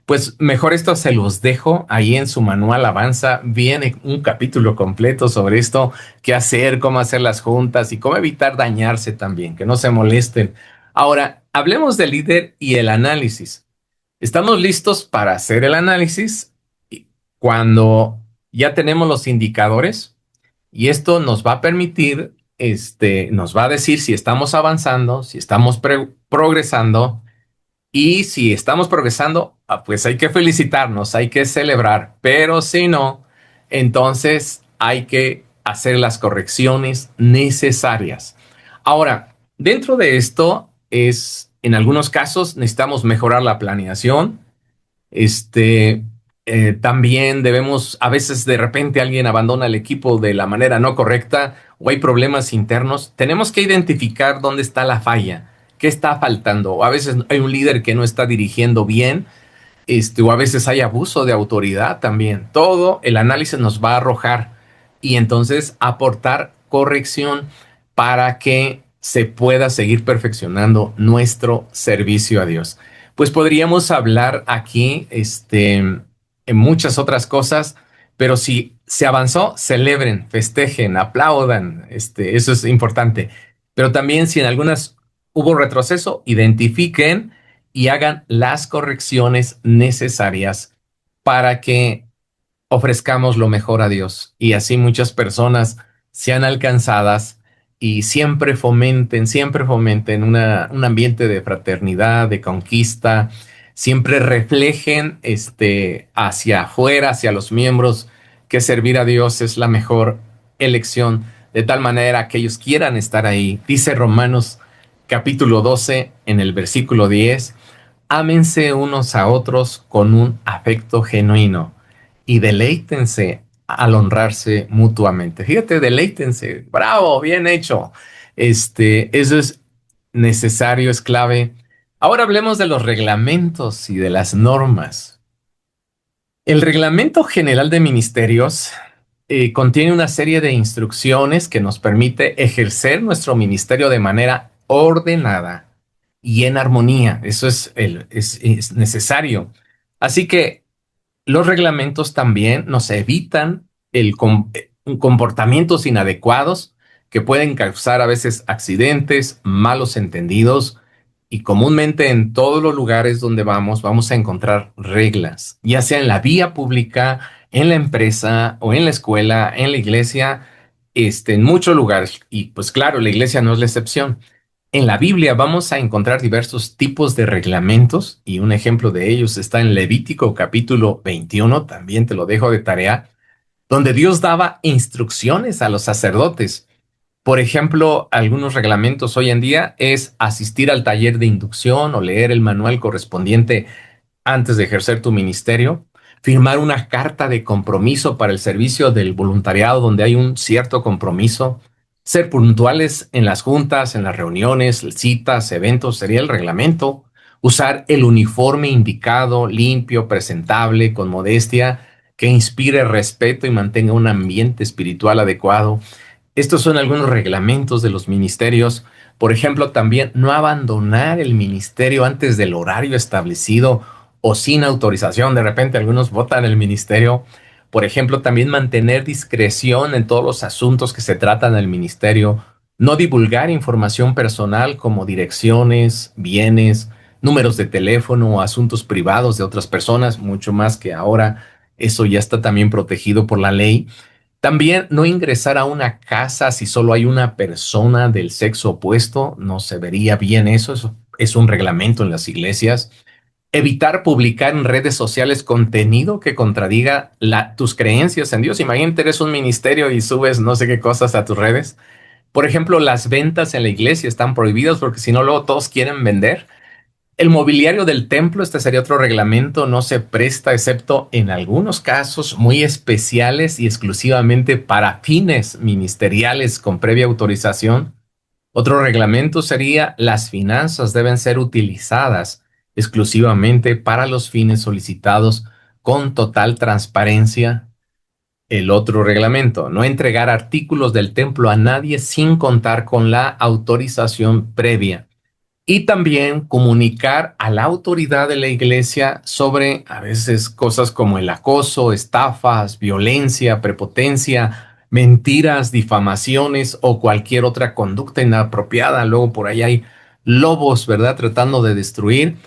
Pues mejor esto se los dejo ahí en su manual Avanza. Viene un capítulo completo sobre esto, qué hacer, cómo hacer las juntas y cómo evitar dañarse también, que no se molesten. Ahora, hablemos del líder y el análisis. Estamos listos para hacer el análisis cuando ya tenemos los indicadores y esto nos va a permitir, nos va a decir si estamos avanzando, si estamos progresando y si estamos progresando, pues hay que felicitarnos, hay que celebrar, pero si no, entonces hay que hacer las correcciones necesarias. Ahora, dentro de esto en algunos casos necesitamos mejorar la planeación, este, también debemos, a veces de repente alguien abandona el equipo de la manera no correcta o hay problemas internos. Tenemos que identificar dónde está la falla, qué está faltando. O a veces hay un líder que no está dirigiendo bien, o a veces hay abuso de autoridad también. Todo el análisis nos va a arrojar y entonces aportar corrección para que se pueda seguir perfeccionando nuestro servicio a Dios. Pues podríamos hablar aquí, en muchas otras cosas, pero si se avanzó, celebren, festejen, aplaudan, eso es importante. Pero también si en algunas hubo retroceso, identifiquen y hagan las correcciones necesarias para que ofrezcamos lo mejor a Dios y así muchas personas sean alcanzadas y siempre fomenten un ambiente de fraternidad, de conquista, siempre reflejen hacia afuera, hacia los miembros, que servir a Dios es la mejor elección, de tal manera que ellos quieran estar ahí. Dice Romanos capítulo 12 en el versículo 10: ámense unos a otros con un afecto genuino y deleítense al honrarse mutuamente. Fíjate, deleítense. Bravo, bien hecho. Eso es necesario, es clave. Ahora hablemos de los reglamentos y de las normas. El Reglamento General de Ministerios contiene una serie de instrucciones que nos permite ejercer nuestro ministerio de manera ordenada y en armonía. Eso es necesario. Así que los reglamentos también nos evitan comportamientos inadecuados que pueden causar a veces accidentes, malos entendidos y comúnmente en todos los lugares donde vamos a encontrar reglas, ya sea en la vía pública, en la empresa o en la escuela, en la iglesia, en muchos lugares. Y pues claro, la iglesia no es la excepción. En la Biblia vamos a encontrar diversos tipos de reglamentos y un ejemplo de ellos está en Levítico capítulo 21, también te lo dejo de tarea, donde Dios daba instrucciones a los sacerdotes. Por ejemplo, algunos reglamentos hoy en día es asistir al taller de inducción o leer el manual correspondiente antes de ejercer tu ministerio. firmar una carta de compromiso para el servicio del voluntariado donde hay un cierto compromiso, ser puntuales en las juntas, en las reuniones, citas, eventos, sería el reglamento, usar el uniforme indicado, limpio, presentable, con modestia, que inspire respeto y mantenga un ambiente espiritual adecuado. Estos son algunos reglamentos de los ministerios. Por ejemplo, también no abandonar el ministerio antes del horario establecido o sin autorización. De repente algunos votan el ministerio. Por ejemplo, también mantener discreción en todos los asuntos que se tratan del ministerio. No divulgar información personal como direcciones, bienes, números de teléfono o asuntos privados de otras personas, mucho más que ahora. Eso ya está también protegido por la ley. También no ingresar a una casa si solo hay una persona del sexo opuesto, no se vería bien eso es un reglamento en las iglesias. Evitar publicar en redes sociales contenido que contradiga tus creencias en Dios. Imagínate, eres un ministerio y subes no sé qué cosas a tus redes. Por ejemplo, las ventas en la iglesia están prohibidas porque si no, luego todos quieren vender. El mobiliario del templo, este sería otro reglamento, no se presta excepto en algunos casos muy especiales y exclusivamente para fines ministeriales con previa autorización. Otro reglamento sería las finanzas deben ser utilizadas exclusivamente para los fines solicitados con total transparencia. El otro reglamento, no entregar artículos del templo a nadie sin contar con la autorización previa. Y también comunicar a la autoridad de la iglesia sobre a veces cosas como el acoso, estafas, violencia, prepotencia, mentiras, difamaciones o cualquier otra conducta inapropiada. Luego por ahí hay lobos, ¿verdad? Tratando de destruir.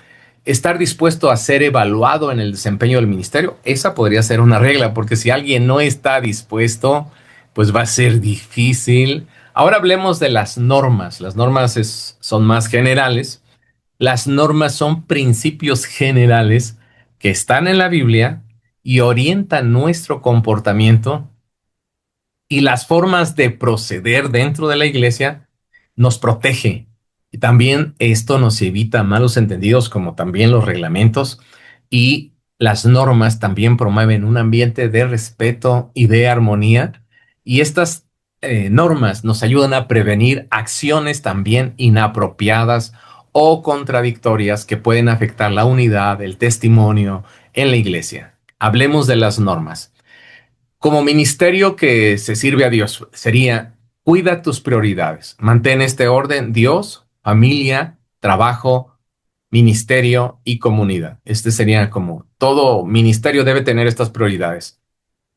Estar dispuesto a ser evaluado en el desempeño del ministerio. Esa podría ser una regla, porque si alguien no está dispuesto, pues va a ser difícil. Ahora hablemos de las normas. Las normas son más generales. Las normas son principios generales que están en la Biblia y orientan nuestro comportamiento y las formas de proceder dentro de la iglesia nos protege. Y también esto nos evita malos entendidos como también los reglamentos y las normas también promueven un ambiente de respeto y de armonía y estas normas nos ayudan a prevenir acciones también inapropiadas o contradictorias que pueden afectar la unidad, el testimonio en la iglesia. Hablemos de las normas. Como ministerio que se sirve a Dios, sería cuida tus prioridades. Mantén este orden: Dios, familia, trabajo, ministerio y comunidad. Este sería como todo ministerio debe tener estas prioridades.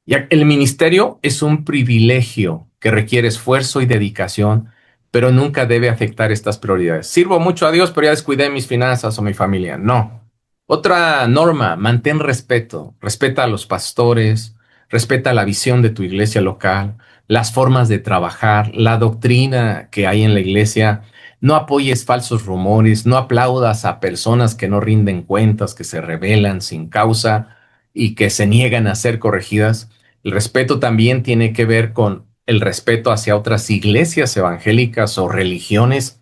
Ya el ministerio es un privilegio que requiere esfuerzo y dedicación, pero nunca debe afectar estas prioridades. Sirvo mucho a Dios, pero ya descuidé mis finanzas o mi familia. No. Otra norma, mantén respeto. Respeta a los pastores, respeta la visión de tu iglesia local, las formas de trabajar, la doctrina que hay en la iglesia. No apoyes falsos rumores, no aplaudas a personas que no rinden cuentas, que se rebelan sin causa y que se niegan a ser corregidas. El respeto también tiene que ver con el respeto hacia otras iglesias evangélicas o religiones.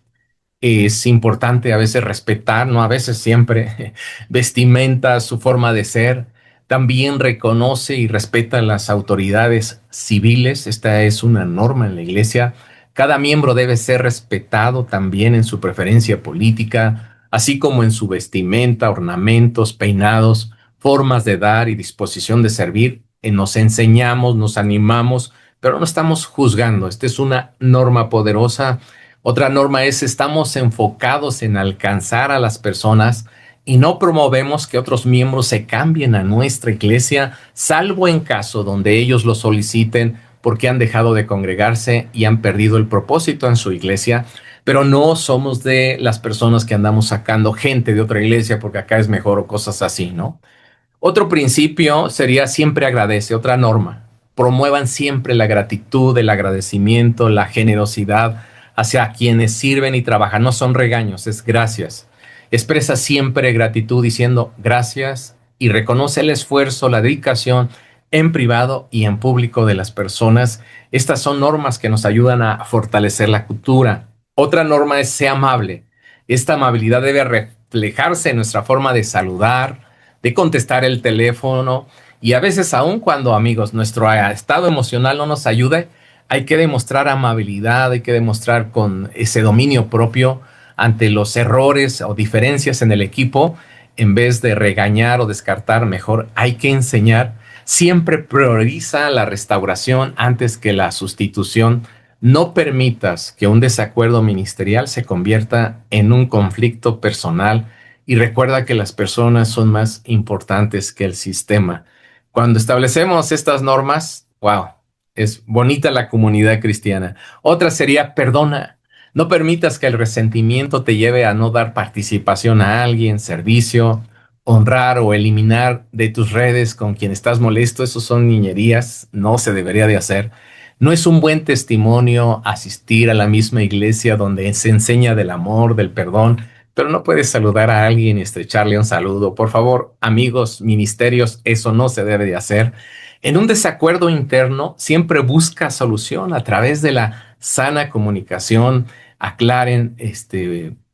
Es importante a veces respetar, no a veces siempre, vestimenta, su forma de ser. También reconoce y respeta las autoridades civiles. Esta es una norma en la iglesia. Cada miembro debe ser respetado también en su preferencia política, así como en su vestimenta, ornamentos, peinados, formas de dar y disposición de servir. Nos enseñamos, nos animamos, pero no estamos juzgando. Esta es una norma poderosa. Otra norma es: estamos enfocados en alcanzar a las personas y no promovemos que otros miembros se cambien a nuestra iglesia, salvo en caso donde ellos lo soliciten porque han dejado de congregarse y han perdido el propósito en su iglesia. Pero no somos de las personas que andamos sacando gente de otra iglesia porque acá es mejor o cosas así, ¿no? Otro principio sería siempre agradece, otra norma. Promuevan siempre la gratitud, el agradecimiento, la generosidad hacia quienes sirven y trabajan. No son regaños, es gracias. Expresa siempre gratitud diciendo gracias y reconoce el esfuerzo, la dedicación en privado y en público de las personas. Estas son normas que nos ayudan a fortalecer la cultura. Otra norma es ser amable. Esta amabilidad debe reflejarse en nuestra forma de saludar, de contestar el teléfono Y a veces, aun cuando, amigos, nuestro estado emocional no nos ayude, hay que demostrar amabilidad, hay que demostrar con ese dominio propio ante los errores o diferencias en el equipo. En vez de regañar o descartar, mejor hay que enseñar. Siempre prioriza la restauración antes que la sustitución. No permitas que un desacuerdo ministerial se convierta en un conflicto personal, y recuerda que las personas son más importantes que el sistema. Cuando establecemos estas normas, wow, es bonita la comunidad cristiana. Otra sería perdona. No permitas que el resentimiento te lleve a no dar participación a alguien, servicio, honrar o eliminar de tus redes con quien estás molesto. Esos son niñerías, no se debería de hacer. No es un buen testimonio asistir a la misma iglesia donde se enseña del amor, del perdón, pero no puedes saludar a alguien y estrecharle un saludo. Por favor, amigos, ministerios, eso no se debe de hacer. En un desacuerdo interno, siempre busca solución a través de la sana comunicación. Aclaren,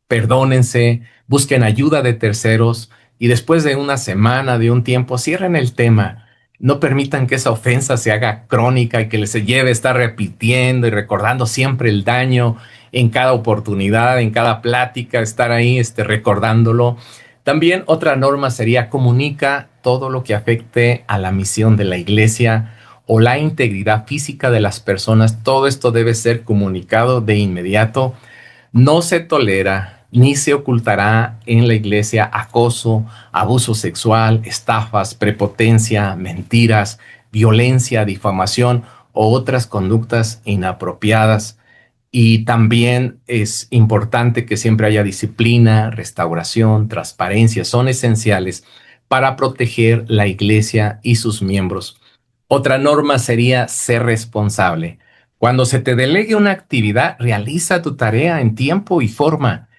perdónense, busquen ayuda de terceros y después de una semana, de un tiempo, cierren el tema. No permitan que esa ofensa se haga crónica y que les se lleve a estar repitiendo y recordando siempre el daño en cada oportunidad, en cada plática, estar ahí recordándolo. También otra norma sería comunica todo lo que afecte a la misión de la iglesia o la integridad física de las personas. Todo esto debe ser comunicado de inmediato. No se tolera ni se ocultará en la iglesia acoso, abuso sexual, estafas, prepotencia, mentiras, violencia, difamación o otras conductas inapropiadas. Y también es importante que siempre haya disciplina, restauración, transparencia. Son esenciales para proteger la iglesia y sus miembros. Otra norma sería ser responsable. Cuando se te delegue una actividad, realiza tu tarea en tiempo y forma.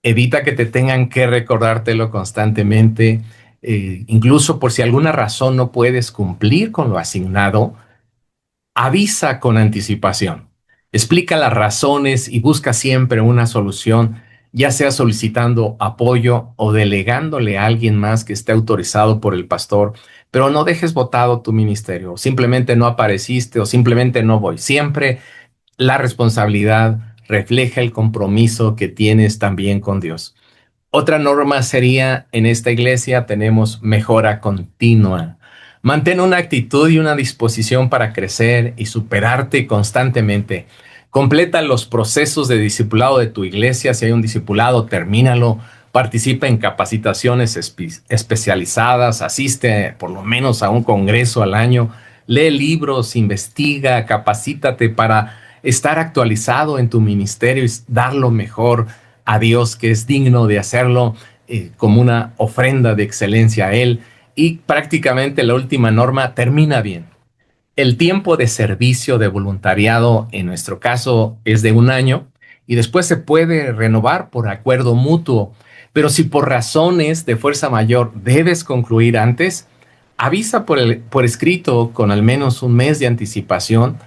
Evita que te tengan que recordártelo constantemente. Incluso por si alguna razón no puedes cumplir con lo asignado, avisa con anticipación. Explica las razones y busca siempre una solución, ya sea solicitando apoyo o delegándole a alguien más que esté autorizado por el pastor, pero no dejes botado tu ministerio. Simplemente no apareciste o simplemente no voy. Siempre la responsabilidad refleja el compromiso que tienes también con Dios. Otra norma sería, en esta iglesia tenemos mejora continua. Mantén una actitud y una disposición para crecer y superarte constantemente. Completa los procesos de discipulado de tu iglesia. Si hay un discipulado, termínalo. Participa en capacitaciones especializadas. Asiste por lo menos a un congreso al año. Lee libros, investiga, capacítate para estar actualizado en tu ministerio y dar lo mejor a Dios, que es digno de hacerlo como una ofrenda de excelencia a Él. Y prácticamente la última norma termina bien. El tiempo de servicio de voluntariado, en nuestro caso, es de 1 año y después se puede renovar por acuerdo mutuo. Pero si por razones de fuerza mayor debes concluir antes, avisa por escrito con al menos un mes de anticipación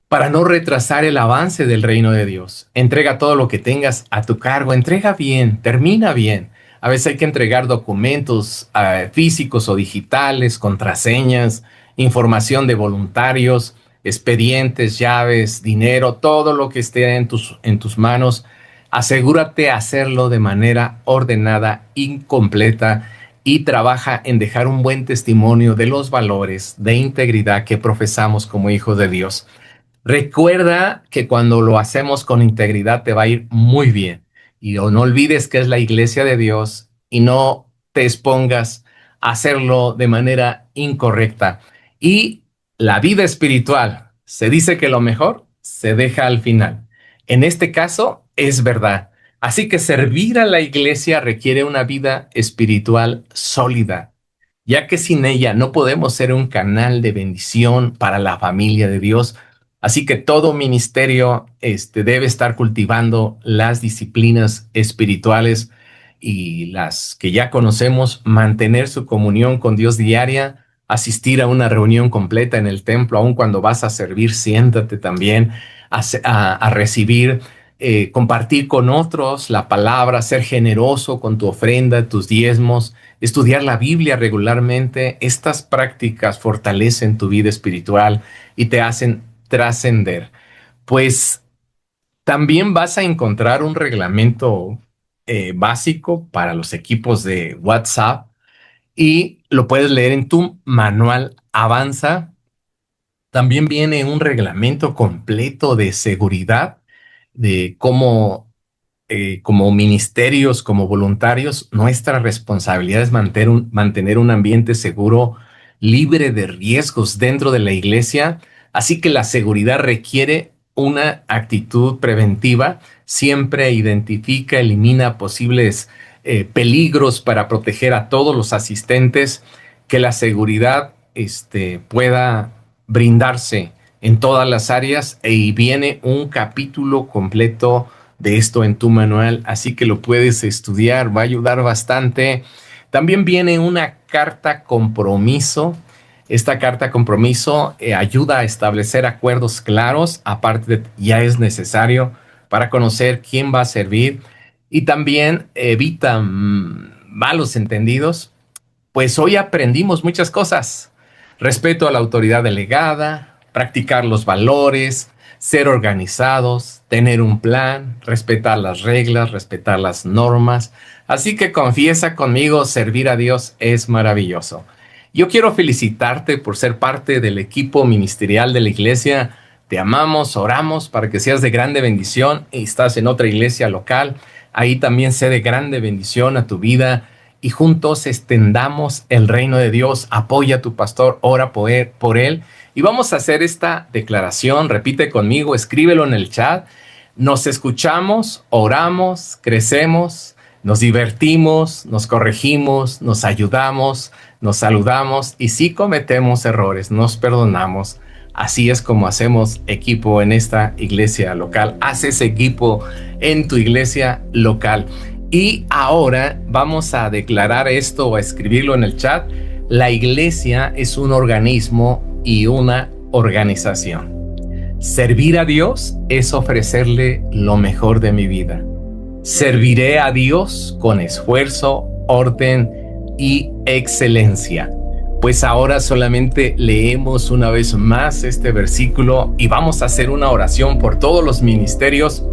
para no retrasar el avance del reino de Dios. Entrega todo lo que tengas a tu cargo, entrega bien, termina bien. A veces hay que entregar documentos físicos o digitales, contraseñas, información de voluntarios, expedientes, llaves, dinero, todo lo que esté en tus manos. Asegúrate hacerlo de manera ordenada, incompleta, y trabaja en dejar un buen testimonio de los valores de integridad que profesamos como hijos de Dios. Recuerda que cuando lo hacemos con integridad te va a ir muy bien. Y no olvides que es la iglesia de Dios y no te expongas a hacerlo de manera incorrecta. Y la vida espiritual, se dice que lo mejor se deja al final. En este caso es verdad. Así que servir a la iglesia requiere una vida espiritual sólida, ya que sin ella no podemos ser un canal de bendición para la familia de Dios. Así que todo ministerio debe estar cultivando las disciplinas espirituales y las que ya conocemos, mantener su comunión con Dios diaria, asistir a una reunión completa en el templo, aun cuando vas a servir, siéntate también a recibir. compartir con otros la palabra, ser generoso con tu ofrenda, tus diezmos, estudiar la Biblia regularmente. Estas prácticas fortalecen tu vida espiritual y te hacen trascender. Pues también vas a encontrar un reglamento básico para los equipos de WhatsApp y lo puedes leer en tu manual Avanza. También viene un reglamento completo de seguridad de cómo como ministerios, como voluntarios, nuestra responsabilidad es mantener un ambiente seguro, libre de riesgos dentro de la iglesia. Así que la seguridad requiere una actitud preventiva. Siempre identifica, elimina posibles peligros para proteger a todos los asistentes, que la seguridad pueda brindarse en todas las áreas, y viene un capítulo completo de esto en tu manual, así que lo puedes estudiar, va a ayudar bastante. También viene una carta compromiso. Esta carta compromiso ayuda a establecer acuerdos claros, aparte ya es necesario para conocer quién va a servir, y también evita malos entendidos. Pues hoy aprendimos muchas cosas: respeto a la autoridad delegada, practicar los valores, ser organizados, tener un plan, respetar las reglas, respetar las normas. Así que confiesa conmigo, servir a Dios es maravilloso. Yo quiero felicitarte por ser parte del equipo ministerial de la iglesia. Te amamos, oramos para que seas de grande bendición. Y estás en otra iglesia local, ahí también sé de grande bendición a tu vida, y juntos extendamos el reino de Dios. Apoya a tu pastor, ora por él. Y vamos a hacer esta declaración. Repite conmigo, escríbelo en el chat. Nos escuchamos, oramos, crecemos, nos divertimos, nos corregimos, nos ayudamos, nos saludamos, y si cometemos errores, nos perdonamos. Así es como hacemos equipo en esta iglesia local. Haz ese equipo en tu iglesia local. Y ahora vamos a declarar esto o a escribirlo en el chat. La iglesia es un organismo y una organización. Servir a Dios es ofrecerle lo mejor de mi vida. Serviré a Dios con esfuerzo, orden y excelencia. Pues ahora solamente leemos una vez más este versículo y vamos a hacer una oración por todos los ministerios.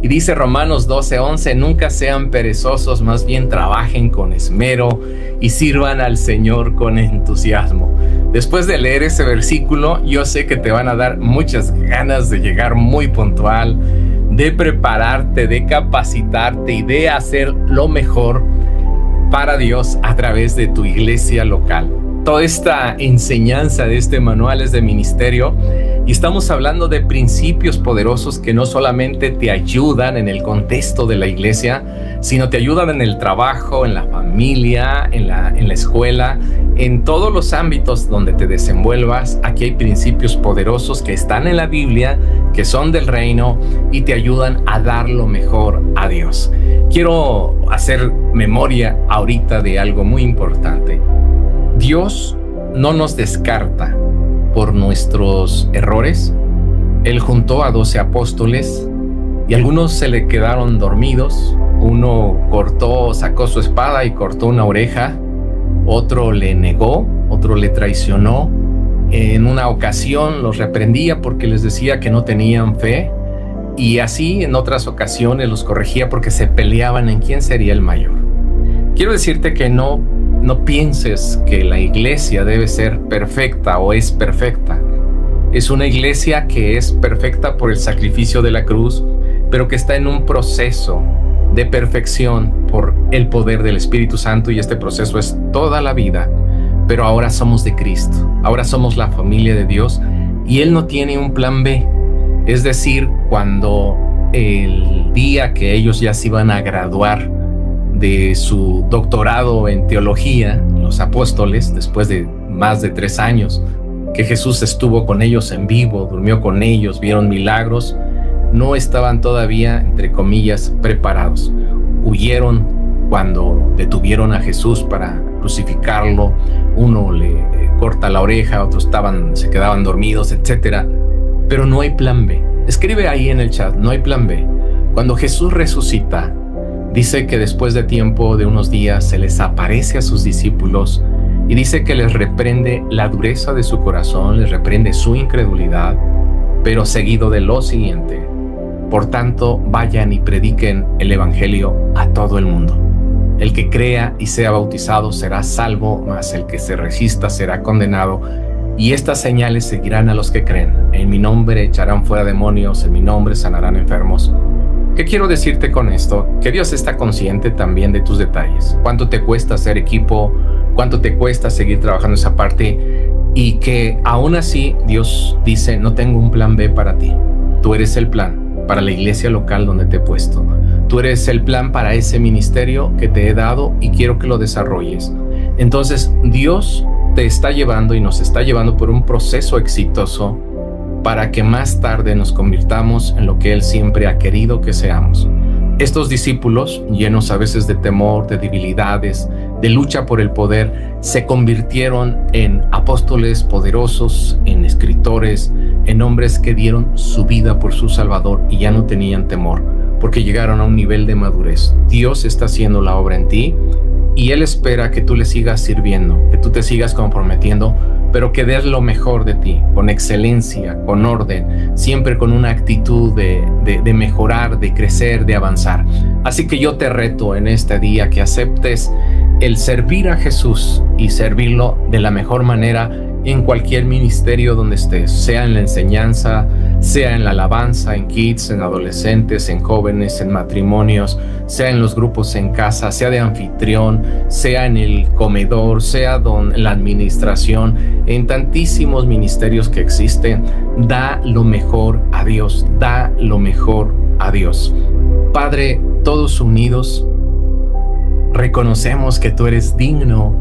Y dice Romanos 12:11, nunca sean perezosos, más bien trabajen con esmero y sirvan al Señor con entusiasmo. Después de leer ese versículo, yo sé que te van a dar muchas ganas de llegar muy puntual, de prepararte, de capacitarte y de hacer lo mejor para Dios a través de tu iglesia local. Toda esta enseñanza de este manual es de ministerio, y estamos hablando de principios poderosos que no solamente te ayudan en el contexto de la iglesia, sino te ayudan en el trabajo, en la familia, en la escuela, en todos los ámbitos donde te desenvuelvas. Aquí hay principios poderosos que están en la Biblia, que son del reino y te ayudan a dar lo mejor a Dios. Quiero hacer memoria ahorita de algo muy importante. Dios no nos descarta por nuestros errores. Él juntó a 12 apóstoles y algunos se le quedaron dormidos. Uno sacó su espada y cortó una oreja. Otro le negó, otro le traicionó. En una ocasión los reprendía porque les decía que no tenían fe. Y así en otras ocasiones los corregía porque se peleaban en quién sería el mayor. Quiero decirte que no pienses que la iglesia debe ser perfecta o es perfecta. Es una iglesia que es perfecta por el sacrificio de la cruz, pero que está en un proceso de perfección por el poder del Espíritu Santo, y este proceso es toda la vida. Pero ahora somos de Cristo, ahora somos la familia de Dios, y Él no tiene un plan B. Es decir, cuando el día que ellos ya se iban a graduar de su doctorado en teología, los apóstoles, después de más de 3 años que Jesús estuvo con ellos en vivo, durmió con ellos, vieron milagros, no estaban todavía, entre comillas, preparados. Huyeron cuando detuvieron a Jesús para crucificarlo. Uno le corta la oreja, otros se quedaban dormidos, etc. Pero no hay plan B. Escribe ahí en el chat, no hay plan B. Cuando Jesús resucita, dice que después de tiempo de unos días se les aparece a sus discípulos y dice que les reprende la dureza de su corazón, les reprende su incredulidad, pero seguido de lo siguiente: por tanto, vayan y prediquen el evangelio a todo el mundo. El que crea y sea bautizado será salvo, mas el que se resista será condenado. Y estas señales seguirán a los que creen. En mi nombre echarán fuera demonios, en mi nombre sanarán enfermos. ¿Qué quiero decirte con esto? Que Dios está consciente también de tus detalles. ¿Cuánto te cuesta hacer equipo? ¿Cuánto te cuesta seguir trabajando esa parte? Y que aún así Dios dice: no tengo un plan B para ti. Tú eres el plan para la iglesia local donde te he puesto. Tú eres el plan para ese ministerio que te he dado y quiero que lo desarrolles. Entonces Dios te está llevando y nos está llevando por un proceso exitoso para que más tarde nos convirtamos en lo que Él siempre ha querido que seamos. Estos discípulos, llenos a veces de temor, de debilidades, de lucha por el poder, se convirtieron en apóstoles poderosos, en escritores, en hombres que dieron su vida por su Salvador y ya no tenían temor, porque llegaron a un nivel de madurez. Dios está haciendo la obra en ti y Él espera que tú le sigas sirviendo, que tú te sigas comprometiendo, pero que des lo mejor de ti, con excelencia, con orden, siempre con una actitud de mejorar, de crecer, de avanzar. Así que yo te reto en este día que aceptes el servir a Jesús y servirlo de la mejor manera en cualquier ministerio donde estés, sea en la enseñanza, sea en la alabanza, en kids, en adolescentes, en jóvenes, en matrimonios, sea en los grupos en casa, sea de anfitrión, sea en el comedor, sea en la administración, en tantísimos ministerios que existen. Da lo mejor a Dios, da lo mejor a Dios. Padre, todos unidos, reconocemos que tú eres digno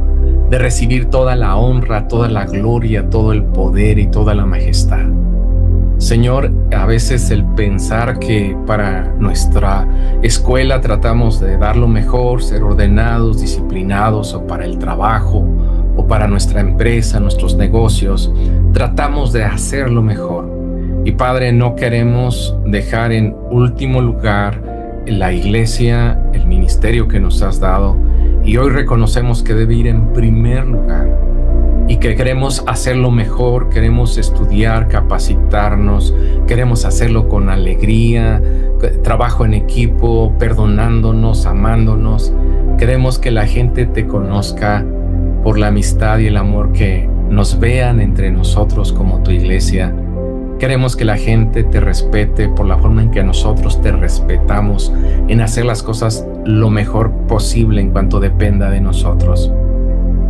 de recibir toda la honra, toda la gloria, todo el poder y toda la majestad. Señor, a veces el pensar que para nuestra escuela tratamos de dar lo mejor, ser ordenados, disciplinados, o para el trabajo, o para nuestra empresa, nuestros negocios, tratamos de hacer lo mejor. Y Padre, no queremos dejar en último lugar la iglesia, el ministerio que nos has dado, y hoy reconocemos que debe ir en primer lugar y que queremos hacerlo mejor, queremos estudiar, capacitarnos, queremos hacerlo con alegría, trabajo en equipo, perdonándonos, amándonos. Queremos que la gente te conozca por la amistad y el amor, que nos vean entre nosotros como tu iglesia. Queremos que la gente te respete por la forma en que nosotros te respetamos, en hacer las cosas lo mejor posible en cuanto dependa de nosotros.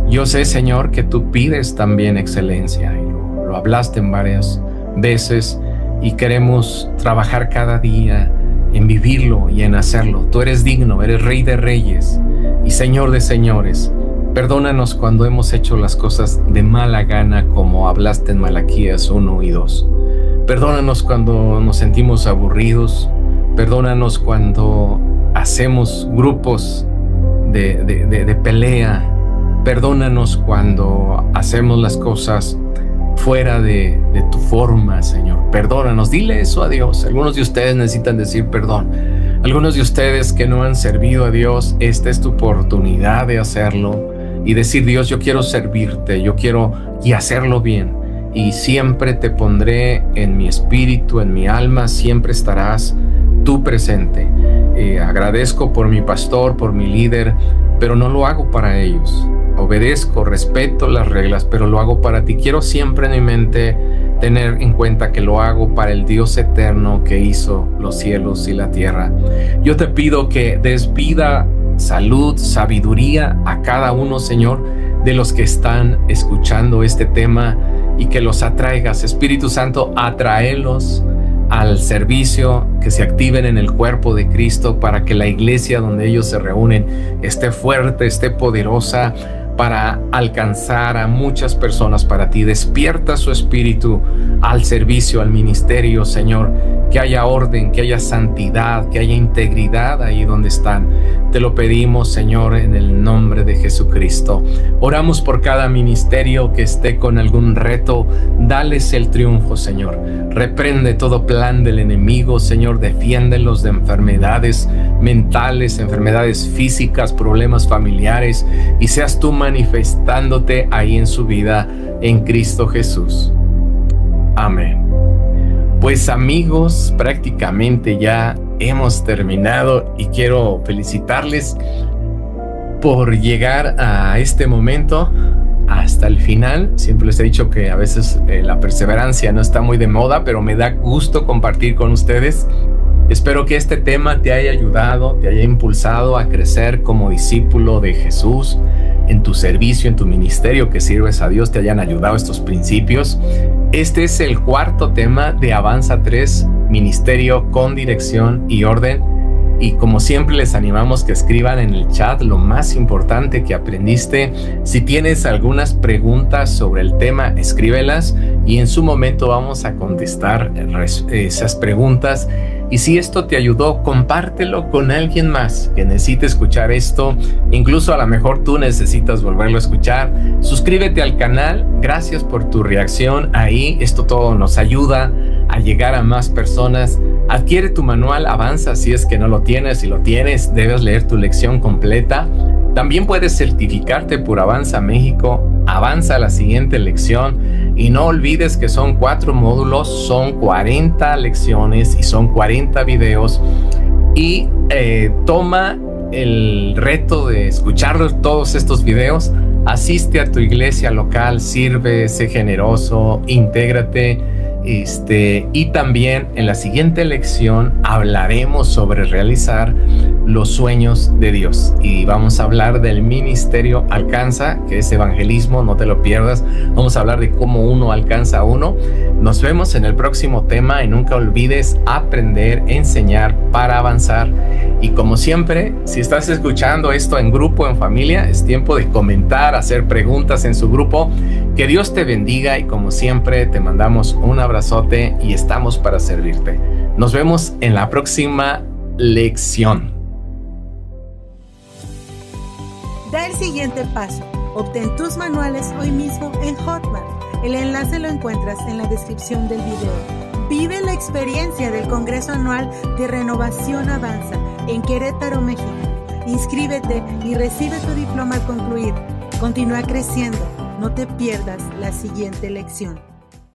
Yo sé, Señor, que tú pides también excelencia, y lo hablaste en varias veces, y queremos trabajar cada día en vivirlo y en hacerlo. Tú eres digno, eres Rey de Reyes y Señor de Señores. Perdónanos cuando hemos hecho las cosas de mala gana, como hablaste en Malaquías 1 y 2. Perdónanos cuando nos sentimos aburridos. Perdónanos cuando hacemos grupos de pelea. Perdónanos cuando hacemos las cosas fuera de tu forma, Señor. Perdónanos, dile eso a Dios. Algunos de ustedes necesitan decir perdón. Algunos de ustedes que no han servido a Dios, esta es tu oportunidad de hacerlo y decir: Dios, yo quiero servirte, yo quiero y hacerlo bien. Y siempre te pondré en mi espíritu, en mi alma, siempre estarás tú presente. Agradezco por mi pastor, por mi líder, pero no lo hago para ellos. Obedezco, respeto las reglas, pero lo hago para ti. Quiero siempre en mi mente tener en cuenta que lo hago para el Dios eterno que hizo los cielos y la tierra. Yo te pido que des vida, salud, sabiduría a cada uno, Señor, de los que están escuchando este tema, y que los atraigas. Espíritu Santo, atráelos al servicio, que se activen en el cuerpo de Cristo, para que la iglesia donde ellos se reúnen esté fuerte, esté poderosa, para alcanzar a muchas personas para ti. Despierta su espíritu al servicio, al ministerio, Señor, que haya orden, que haya santidad, que haya integridad ahí donde están. Te lo pedimos, Señor, en el nombre de Jesucristo. Oramos por cada ministerio que esté con algún reto. Dales el triunfo, Señor. Reprende todo plan del enemigo, Señor. Defiéndelos de enfermedades mentales, enfermedades físicas, problemas familiares, y seas tú manifestándote ahí en su vida, en Cristo Jesús. Amén. Pues amigos, prácticamente ya hemos terminado y quiero felicitarles por llegar a este momento hasta el final. Siempre les he dicho que a veces la perseverancia no está muy de moda, pero me da gusto compartir con ustedes. Espero que este tema te haya ayudado, te haya impulsado a crecer como discípulo de Jesús. En tu servicio, en tu ministerio que sirves a Dios, te hayan ayudado estos principios. Este es el cuarto tema de Avanza 3, Ministerio con Dirección y Orden. Y como siempre les animamos que escriban en el chat lo más importante que aprendiste. Si tienes algunas preguntas sobre el tema, escríbelas y en su momento vamos a contestar esas preguntas. Y si esto te ayudó, compártelo con alguien más que necesite escuchar esto. Incluso a lo mejor tú necesitas volverlo a escuchar. Suscríbete al canal. Gracias por tu reacción ahí. Esto todo nos ayuda a llegar a más personas. Adquiere tu manual Avanza si es que no lo tienes. Si lo tienes, debes leer tu lección completa. También puedes certificarte por Avanza México. Avanza a la siguiente lección y no olvides que son 4 módulos, son 40 lecciones y son 40 videos. Y toma el reto de escuchar todos estos videos. Asiste a tu iglesia local, sirve, sé generoso, intégrate. Y también en la siguiente lección hablaremos sobre realizar los sueños de Dios y vamos a hablar del ministerio Alcanza, que es evangelismo, no te lo pierdas. Vamos a hablar de cómo uno alcanza a uno. Nos vemos en el próximo tema y nunca olvides aprender, enseñar para avanzar. Y como siempre, si estás escuchando esto en grupo, en familia, es tiempo de comentar, hacer preguntas en su grupo. Que Dios te bendiga y como siempre te mandamos un abrazote y estamos para servirte. Nos vemos en la próxima lección. Da el siguiente paso. Obtén tus manuales hoy mismo en Hotmart. El enlace lo encuentras en la descripción del video. Vive la experiencia del Congreso Anual de Renovación Avanza en Querétaro, México. Inscríbete y recibe tu diploma al concluir. Continúa creciendo. No te pierdas la siguiente lección.